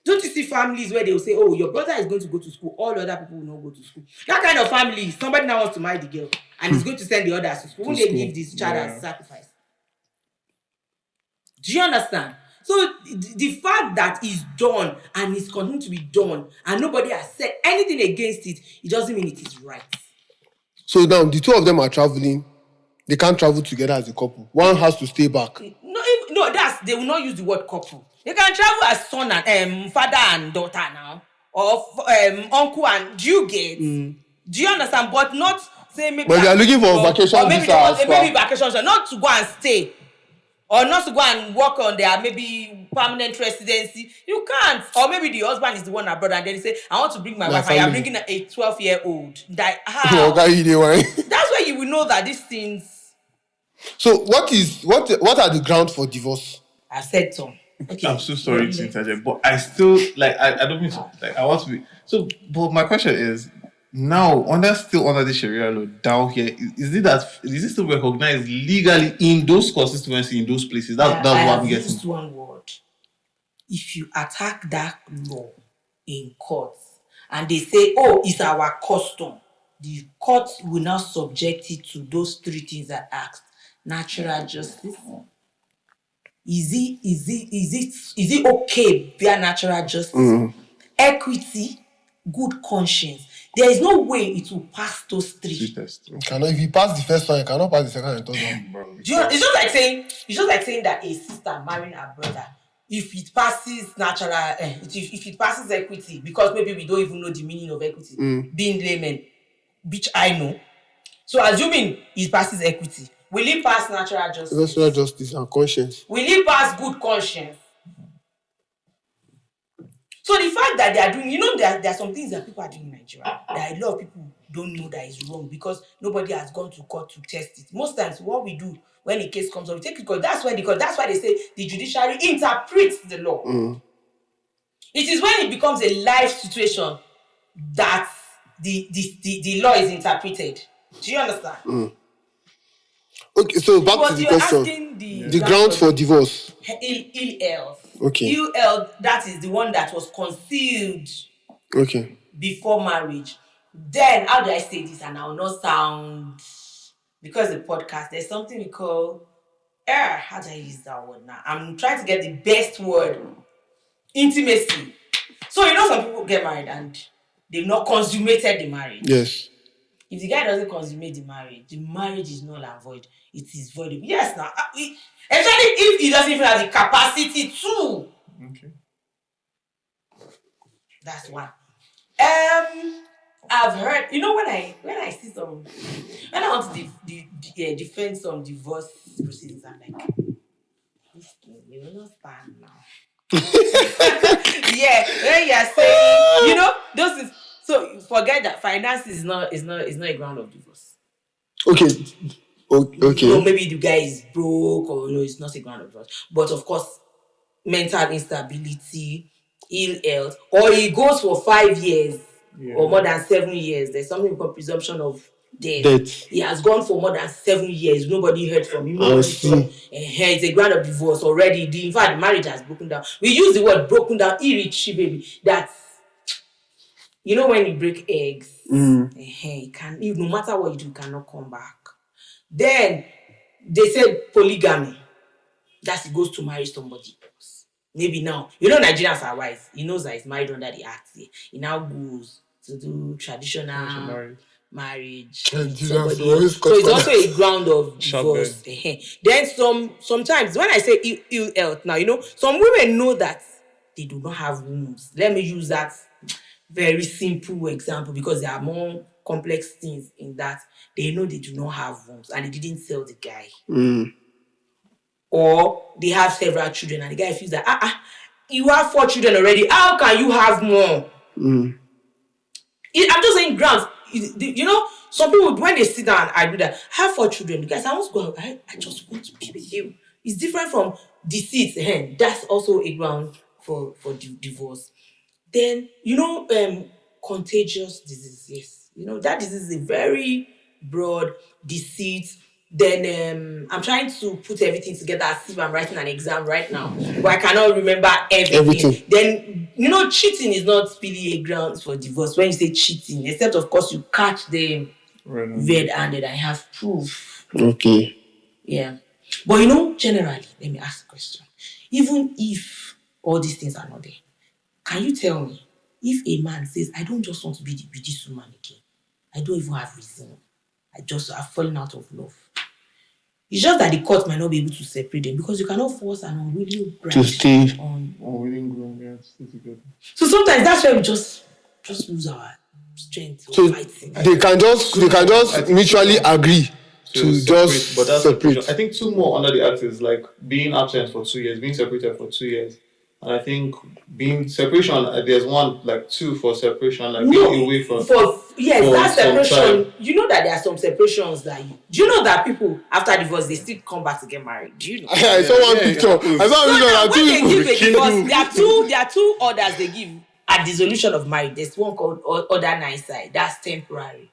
Don't you see families where they will say, oh, your brother is going to go to school, all other people will not go to school. That kind of family, somebody now wants to marry the girl and is going to send the others to school. Won't they give this child as sacrifice? Do you understand? So the fact that it's done and it's continuing to be done and nobody has said anything against it, it doesn't mean it is right. So now the two of them are traveling. They can't travel together as a couple. One has to stay back. No, they will not use the word couple. They can travel as son and father and daughter now, or uncle and. Do you get? Do you understand? But not say maybe. But they are looking for vacation. Or maybe vacation, not to go and stay, or not to go and work on their maybe permanent residency. You can't. Or maybe the husband is the one abroad, and then they say, "I want to bring my wife." And you're bringing a 12-year-old. How? That's where you will know that these things. So what are the grounds for divorce? I said so. Okay. I'm so sorry to interject, but I still I don't mean to I want to be so. But my question is now under the Sharia law down here, is it still recognized legally in those constituencies, in those places? That's what I'm getting. Just one word. If you attack that law in court and they say, "Oh, it's our custom," the court will now subject it to those three things I asked: natural justice. Is it okay via natural justice? Equity, good conscience. There is no way it will pass those three. If you pass the first one, you cannot pass the second and third one. It's just like saying that a sister marrying her brother, if it passes natural, if it passes equity, because maybe we don't even know the meaning of equity, being layman, which I know. So assuming it passes equity, will it pass natural justice? Natural justice and conscience. Will it pass good conscience? So the fact that they are doing, there are some things that people are doing in Nigeria that a lot of people don't know that is wrong because nobody has gone to court to test it. Most times, what we do when a case comes up, we take it to court. That's why they say the judiciary interprets the law. It is when it becomes a life situation that the law is interpreted. Do you understand? Okay, so back to the question. The grounds for divorce. Ill health. Okay. Ill health, that is the one that was concealed. Okay. Before marriage. Then, how do I say this? And I will not sound, because the podcast, there's something we call, how do I use that word now? I'm trying to get the best word. Intimacy. So, some people get married and they've not consummated the marriage. Yes. If the guy doesn't consummate the marriage is null and void. It is voidable. Yes, now. Especially if he doesn't even have the capacity to. Okay. That's one. I've heard, when I see when I want to defend some divorce proceedings, I'm like, this thing, you will not stand now. Yeah, when you're saying, those things. So forget that finance is not a ground of divorce. Okay. Okay. Maybe the guy is broke or no, it's not a ground of divorce. But of course, mental instability, ill health, or he goes for 5 years or more than 7 years. There's something called presumption of dead. He has gone for more than 7 years. Nobody heard from him. It's a ground of divorce already. In fact, the marriage has broken down. We use the word broken down, baby. That's, you know, when you break eggs, it can, no matter what you do, you cannot come back. Then they said polygamy. That he goes to marry somebody else. Maybe now, you know, Nigerians are wise. He knows that he's married under the act. He now goes to do traditional marriage. Somebody else. So it's also a ground of divorce. Then sometimes when I say ill health, now, you know, some women know that they do not have wombs. Let me use that very simple example because there are more complex things in that. They know they do not have wombs and they didn't tell the guy. Or they have several children and the guy feels that you have 4 children already. How can you have more? I'm just saying grounds. You know, some people when they sit down and I do that, I have 4 children. The guys, I want to go. I just want to be with you. It's different from deceit. That's also a ground for divorce. Then you know, contagious disease. Yes, you know that disease is a very broad deceit. Then I'm trying to put everything together as if I'm writing an exam right now, but I cannot remember everything. Then you know, cheating is not really a ground for divorce. When you say cheating, except of course you catch them red-handed and have proof. Okay. Yeah, but you know, generally, let me ask a question. Even if all these things are not there, can you tell me if a man says, "I don't just want to be with this woman again. I don't even have reason. I've fallen out of love." It's just that the court might not be able to separate them because you cannot force an unwilling bride to stay on unwilling groom, stay together. So sometimes that's where we just lose our strength. So fighting. they can just mutually agree to just but that's separate. I think 2 more under the act is like being absent for 2 years, being separated for 2 years. And I think being separation, there's one like 2 for separation, like being away from. That's separation. You know that there are some separations that do you know that people after divorce they still come back to get married? Do you know? I saw one picture. I saw when they give a divorce, there are two orders they give at dissolution of marriage. There's one called order 9 side. That's temporary.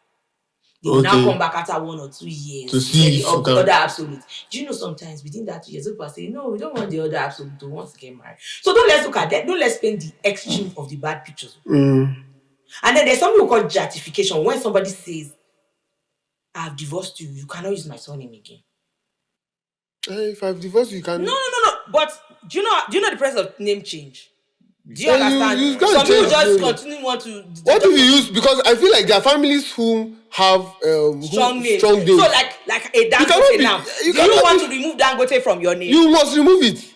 They will now come back after 1 or 2 years to see the other absolute. Do you know sometimes within that 2 years, people say, no, we don't want the other absolute to want to get married. So let's look at that. Don't let's paint the extreme of the bad pictures. And then there's something we call gratification. When somebody says, I've divorced you, you cannot use my surname again. If I've divorced you, can No. But do you know the process of name change? Do you understand? Some people just continue want to. What if you use, because I feel like there are families who have strong names. So like a Dangote now. Do you want to remove Dangote from your name? You must remove it.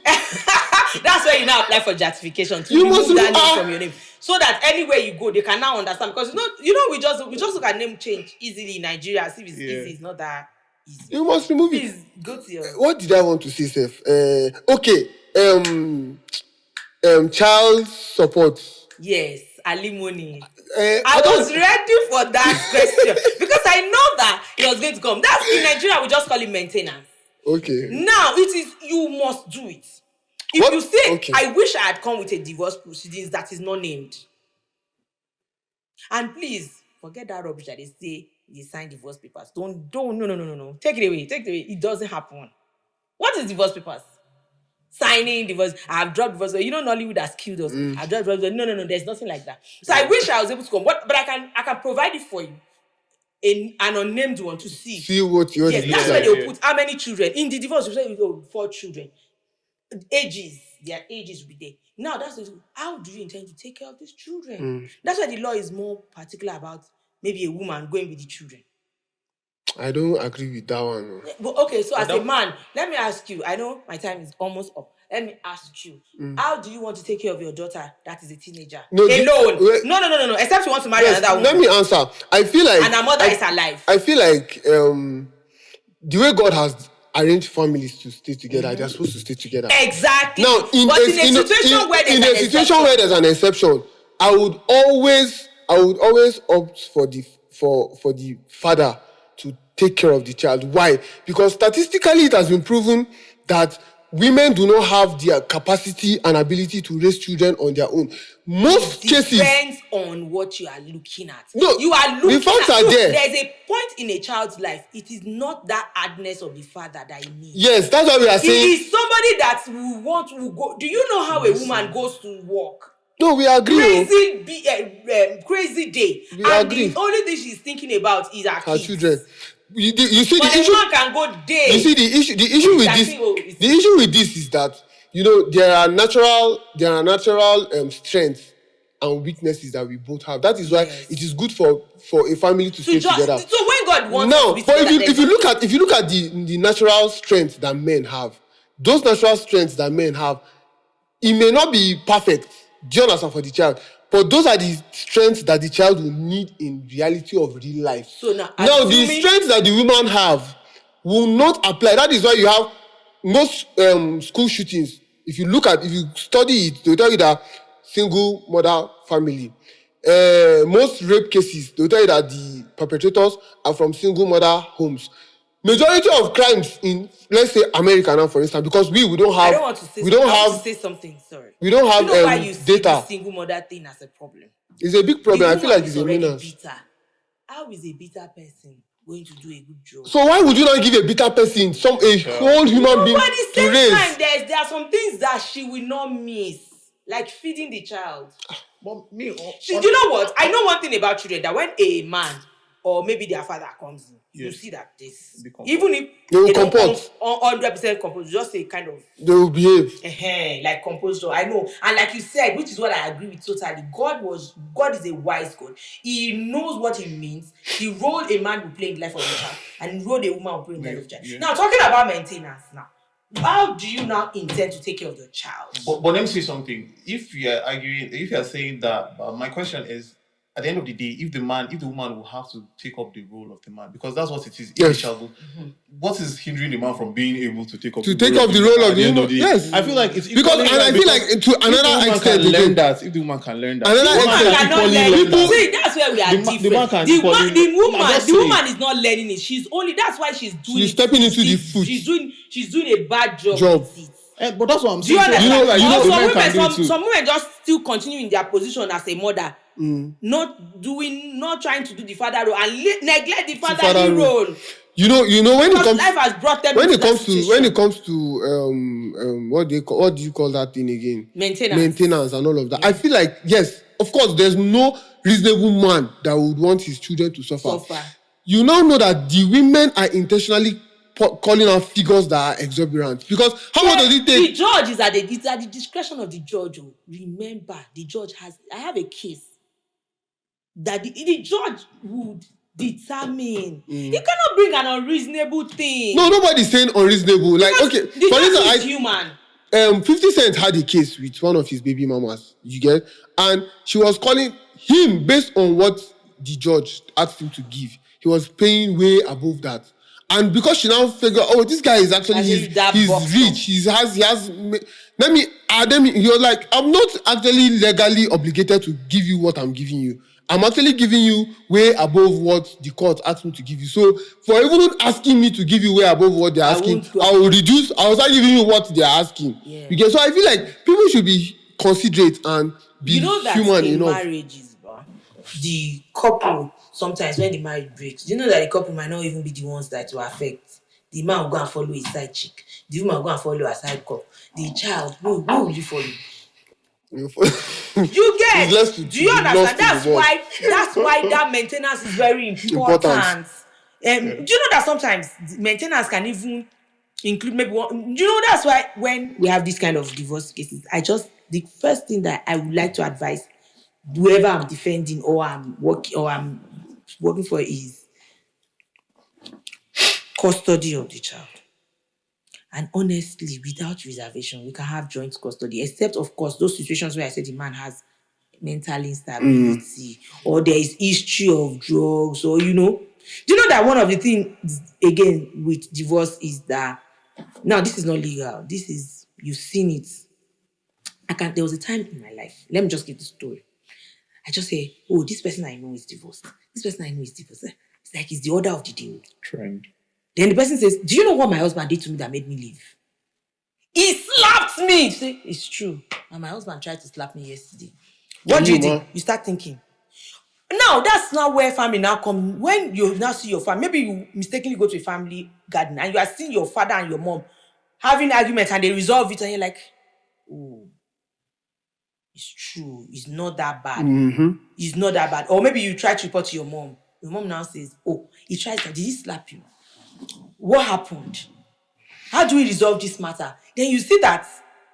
That's where you now apply for gratification to remove that name from your name, so that anywhere you go, they can now understand. Because we just look at name change easily in Nigeria. See if it's easy. It's not that easy. You must remove Please, it. go to your. What did I want to say, Seth? Okay. Child support. Yes, alimony. I was ready for that question because I know that it was going to come. That's in Nigeria, we just call it maintenance. Okay. Now it is you must do it. If you say, I wish I had come with a divorce proceedings that is not named. And please forget that rubbish that they say you sign divorce papers. Don't no. Take it away. It doesn't happen. What is divorce papers? Signing divorce. I've dropped divorce. You know Nollywood has killed us. I've dropped divorce. No. There's nothing like that. So I wish I was able to come. But I can provide it for you. An unnamed one to see. See what yours is. Yes, that's where they'll put how many children. In the divorce, you say 4 children. Their ages will be there. Now that's how do you intend to take care of these children? That's why the law is more particular about maybe a woman going with the children. I don't agree with that one. But okay, so as a man, let me ask you. I know my time is almost up. Let me ask you, how do you want to take care of your daughter that is a teenager? Alone? No. Except you want to marry another woman. Let me answer. I feel like... And her mother is alive. I feel like the way God has arranged families to stay together, they're supposed to stay together. Exactly. Now, in a situation where there's an exception, I would always opt for the father to take care of the child. Why? Because statistically, it has been proven that women do not have the capacity and ability to raise children on their own. Most cases depends on what you are looking at. No, you are looking the facts at. are Look, there. there's a point in a child's life. It is not that hardness of the father that he needs. Yes, that's what we are He saying. is somebody that will go. Do you know how a woman goes to work? No, we agree. Crazy day. We and agree. the only thing she's thinking about is her Her kids. children. You see But the a issue. man can go day. You see the issue with this. The issue with this is that there are natural strengths and weaknesses that we both have. That is why it is good for a family to stay together. So when God wants Now, to be but together, if you look at the natural strengths that men have, those natural strengths that men have, it may not be perfect, do you understand, for the child, but those are the strengths that the child will need in reality of real life. So now the strengths that the women have will not apply. That is why you have most school shootings. If you study it, they'll tell you that single mother family. Most rape cases, they'll tell you that the perpetrators are from single mother homes. Majority of crimes in, let's say, America now, for instance, because we don't have. I don't want to say. I want to say something. Sorry. We don't have why you see data. the single mother thing as a problem? It's a big problem. I feel like it's a menace. Bitter. How is a bitter person going to do a good job? So why would you not give a bitter person a whole human being but at the to same raise? time, there are some things that she will not miss, like feeding the child. But me, Do you know what? I know one thing about children, that when a man or maybe their father comes in, you see that this, even if they will compose, 100% compose, just a kind of, they will behave like composure. I know, and like you said, which is what I agree with totally. God is a wise God. He knows what he means. The role a man will play in the life of a child, and the role a woman will play in the life of a child. Now, talking about maintenance now. How do you now intend to take care of your child? But let me say something. If you are saying that, my question is, at the end of the day, if the woman will have to take up the role of the man, because that's what it is. Yes. What is hindering the man from being able to take up the role of the woman? Yes. I feel like it's because, and I feel like to another extent, if the woman can learn that, that's where we are different. The woman is not learning it. That's why she's doing. She's stepping into the foot. She's doing a bad job. With it. But that's what I'm saying. Some women just still continue in their position as a mother. Not trying to do the father role and neglect the fatherly role. You know when it comes, life has brought them when it comes to what do you call that thing again? Maintenance and all of that. I feel like, yes, of course, there's no reasonable man that would want his children to suffer. You now know that the women are intentionally calling out figures that are exorbitant, because how much does it take? The judge is at the discretion of the judge. Remember, the judge I have a case that the judge would determine. He cannot bring an unreasonable thing. No, nobody's saying unreasonable. Like, okay, the judge is human. 50 Cent had a case with one of his baby mamas, you get, and she was calling him based on what the judge asked him to give. He was paying way above that. And because she now figured, this guy is actually he's rich. He has. You're like, I'm not actually legally obligated to give you what I'm giving you. I'm actually giving you way above what the court asked me to give you. So for even asking me to give you way above what they're asking, I will reduce. I will start giving you what they're asking. Yeah. Because so I feel like people should be considerate and be human enough. Marriages, the couple. Sometimes when the marriage breaks, you know that the couple might not even be the ones that will affect. The man will go and follow his side chick. The woman will go and follow her side cop. The child, who will you follow? You get? Do you understand? That's why that maintenance is very important. Do you know that sometimes maintenance can even include maybe one? Do you know that's why when we have this kind of divorce cases, the first thing that I would like to advise whoever I'm defending or I'm working for is custody of the child. And honestly, without reservation, we can have joint custody, except, of course, those situations where I said the man has mental instability or there is history of drugs or, Do you know that one of the things, again, with divorce is that, now, this is not legal. This is, you've seen it. There was a time in my life, let me just give the story. I just say, this person I know is divorced. This person I know is divorced. It's like it's the order of the day. Trend. Then the person says, do you know what my husband did to me that made me leave? He slapped me. You say, it's true. And my husband tried to slap me yesterday. What do you do? You start thinking. Now, that's not where family now come. When you now see your family, maybe you mistakenly go to a family garden and you are seeing your father and your mom having arguments and they resolve it and you're like, oh, it's true. It's not that bad. It's not that bad. Or maybe you try to report to your mom. Your mom now says, oh, he tried to, did he slap you? What happened? How do we resolve this matter? Then you see that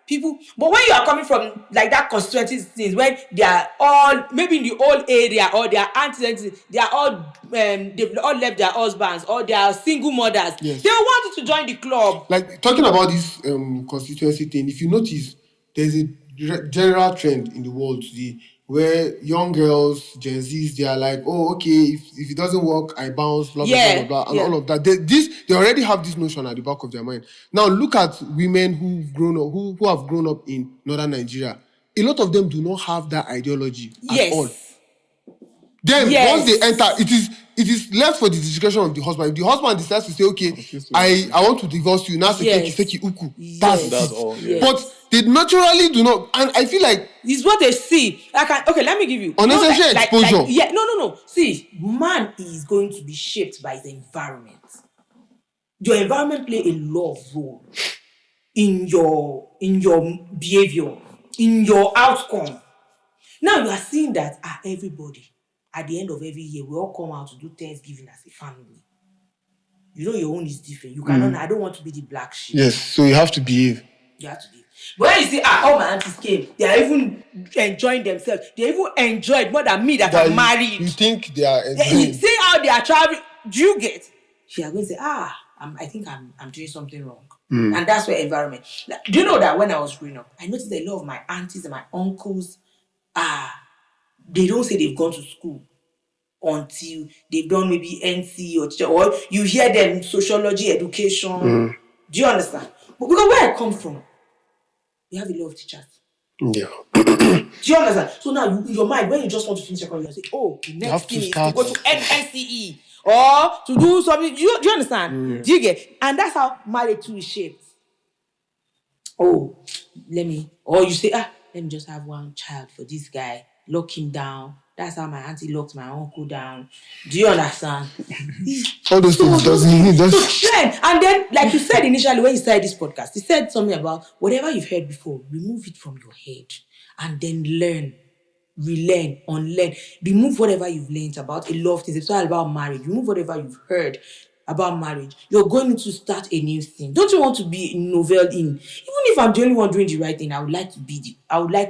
people, but when you are coming from like that constituency things, when they are all maybe in the old area or they are aunties, they are all they've all left their husbands or they are single mothers. Yes. They want you to join the club. Like talking about this constituency thing, if you notice, there's a general trend in the world today where young girls, Gen Zs, they are like, oh, okay, if it doesn't work, I bounce, blah, blah, blah, blah, blah, and all of that. They already have this notion at the back of their mind. Now, look at women who've grown up, who have grown up in northern Nigeria. A lot of them do not have that ideology at all. Then once they enter, it is left for the discretion of the husband. If the husband decides to say, okay, I want to divorce you, now seki uku. That's all. Yes. But they naturally do not, and I feel like it's what they see. Okay, let me give you unnecessary exposure. No. See, man is going to be shaped by his environment. Your environment play a lot of role in your behavior, in your outcome. Now you are seeing that everybody at the end of every year we all come out to do Thanksgiving as a family. You know your own is different. You cannot. I don't want to be the black sheep. Yes, so you have to behave. You have to behave. But when you see all my aunties came, they are even enjoying themselves. They even enjoyed more than me that I'm married. You think they are enjoying? See how they are traveling. Do you get? She are going to say, I think I'm doing something wrong. And that's where environment. Do you know that when I was growing up, I noticed a lot of my aunties and my uncles, they don't say they've gone to school until they've done maybe NC or you hear them sociology, education. Do you understand? But because where I come from, we have a lot of teachers. Yeah. Do you understand? So now in your mind, when you just want to finish secondary, you say, the next thing is to go to NCE or to do something. Do you understand? Do you get? And that's how marriage too is shaped. Or you say, let me just have one child for this guy, lock him down. That's how my auntie locked my uncle down. Do you understand? All those things doesn't mean trend. And then, like you said initially when you started this podcast, you said something about whatever you've heard before, remove it from your head and then learn, relearn, unlearn. Remove whatever you've learned about a lot of things. It's all about marriage. Remove whatever you've heard about marriage. You're going to start a new thing. Don't you want to be novel in? Even if I'm the only one doing the right thing, I would like to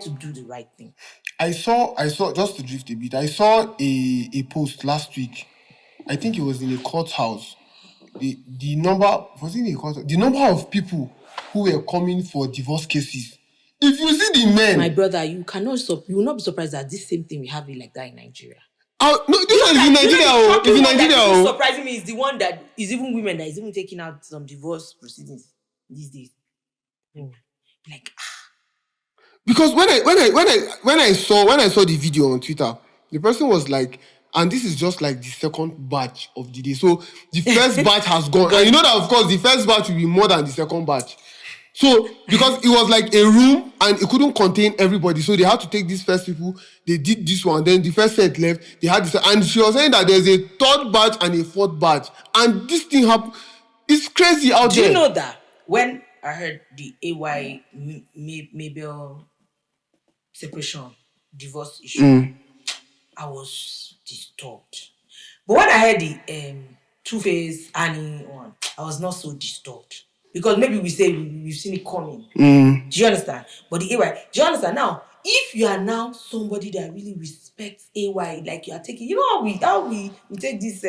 do the right thing. I saw just to drift a bit, I saw a post last week. I think it was in a courthouse. The number of people who were coming for divorce cases. If you see the men, my brother, you will not be surprised that this same thing we have it like that in Nigeria. No, this one is in Nigeria. It's in Nigeria. Surprising me is the one that is even women that is even taking out some divorce proceedings these days. Like because when I saw the video on Twitter, the person was like, and this is just like the second batch of the day. So the first batch has gone, and you know that of course the first batch will be more than the second batch. So because it was like a room and it couldn't contain everybody, so they had to take these first people. They did this one, then the first set left. They had this, and she was saying that there's a third batch and a fourth batch, and this thing happened. It's crazy out there. Do you know that when I heard the AY Mabel separation, divorce issue, I was disturbed. But when I heard the Two-Face Annie one, I was not so disturbed. Because maybe we say we've seen it coming. Do you understand? But the AY, do you understand? Now, if you are now somebody that really respects AY, like you are taking, you know how we take this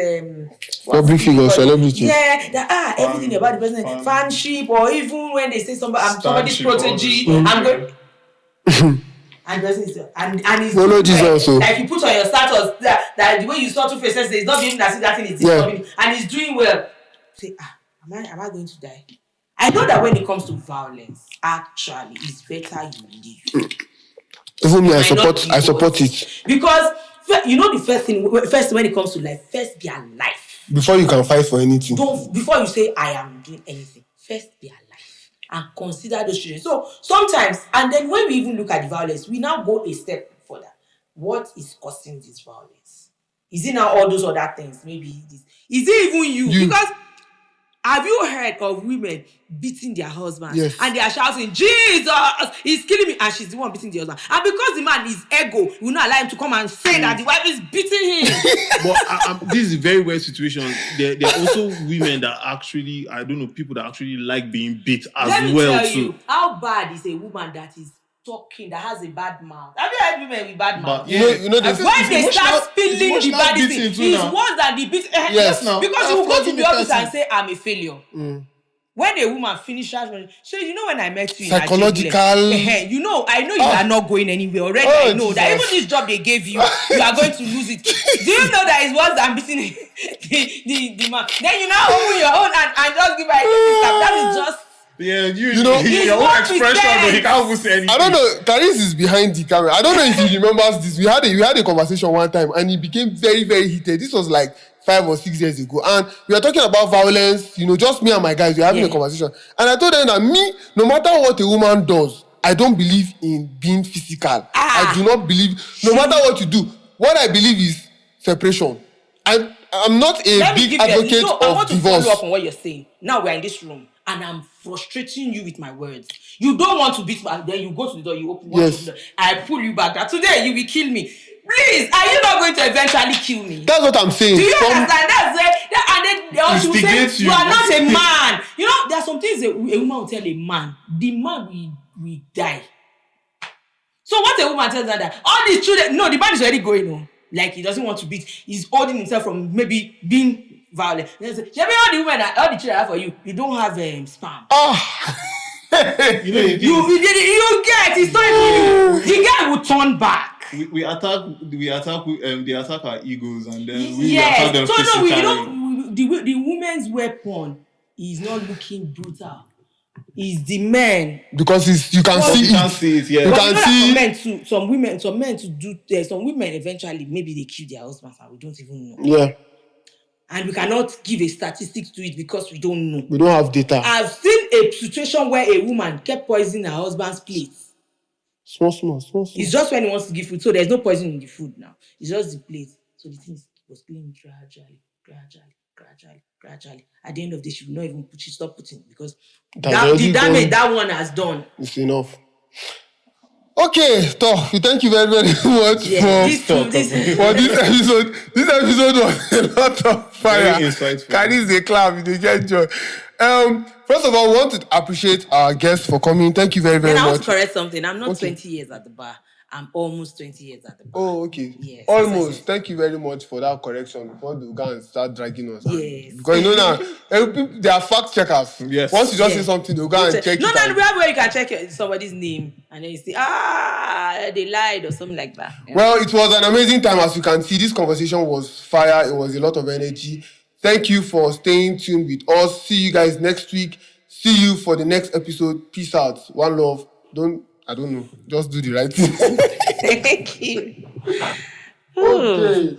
public figure, celebrity. Yeah, that everything about the person, fanship, or even when they say somebody's protege, I'm going. And it's follow Jesus. Like you put on your status that the way you saw Two-Face says it's not being that thing is disturbing, and he's doing well. Say, am I going to die? I know that when it comes to violence, actually, it's better you leave. Even me, I support it. Because you know the first when it comes to life, first be alive. Before you can fight for anything. Before you say I am doing anything, first be alive. and consider those children. So sometimes, and then when we even look at the violence, we now go a step further. What is causing this violence? Is it now all those other things? Maybe this. Is it even you? Because have you heard of women beating their husbands? Yes. And they are shouting, Jesus, he's killing me. And she's the one beating the husband. And because the man is ego, will not allow him to come and say that the wife is beating him. But this is a very weird situation. There are also women that actually, I don't know, people that actually like being beat as Let me well tell too. you, how bad is a woman that is talking, that has a bad mouth? Have you heard women with bad mouth? You know, When they start spilling the bad thing, it's worse than the beat. Yes, now. Because you go to the office and say, I'm a failure. When a woman finishes, so you know when I met you in psychological, Ajibule, I know you are not going anywhere already. I know that even this job they gave you, you are going to lose it. Do you know that it's worse than beating the man? Then you now open your own and just give her a kiss. That is just. Yeah, you know, your own expression, but he can't even say anything. I don't know. Caris is behind the camera. I don't know if he remembers this. We had a conversation one time, and it became very, very heated. This was like 5 or 6 years ago, and we were talking about violence. Just me and my guys. We were having a conversation, and I told them that no matter what a woman does, I don't believe in being physical. I do not believe. No matter what you do, what I believe is separation. I'm not a big advocate of divorce. I want to follow up on what you're saying. Now we're in this room, and I'm frustrating you with my words. You don't want to beat back, then you go to the door, you open one door, I pull you back. That today you will kill me. Please, are you not going to eventually kill me? That's what I'm saying. Do you understand? That's where, and then she will say, you are not a man. There are some things a woman will tell a man. The man will die. So what a woman tells her that all these children, no, the man is already going on. Like he doesn't want to beat. He's holding himself from maybe being violent. All the children I have for you, you don't have sperm. You get it's not even you. The guy will turn back. We attack our egos, and then we attack them physically. The woman's weapon is not looking brutal. Is the men, because you can see it. Yeah. You can see some men to do. Some women eventually maybe they kill their husbands and we don't even know. Yeah. And we cannot give a statistics to it because we don't know. We don't have data. I've seen a situation where a woman kept poisoning her husband's plate. Small. It's just when he wants to give food, so there's no poison in the food now. It's just the plate. So the thing was clean gradually. At the end of the day, she will not even stop putting it because the damage that one has done. It's enough. Okay, we thank you very, very much for this episode. This episode was a lot of fire. Very insightful. Carries a clap, you get joy. First of all, we want to appreciate our guests for coming. Thank you very, very much. I want to correct something. I'm not 20 years at the bar. I'm almost 20 years at the bar. Oh, okay. Yes. Almost. Thank you very much for that correction before they go and start dragging us. Yes. Because now, they are fact checkers. Yes. Once you just say something, they'll go and check it. No, we have where you can check somebody's name and then you say, they lied or something like that. Yeah. Well, it was an amazing time. As you can see, this conversation was fire. It was a lot of energy. Thank you for staying tuned with us. See you guys next week. See you for the next episode. Peace out. One love. I don't know. Just do the right thing. Thank you. Okay.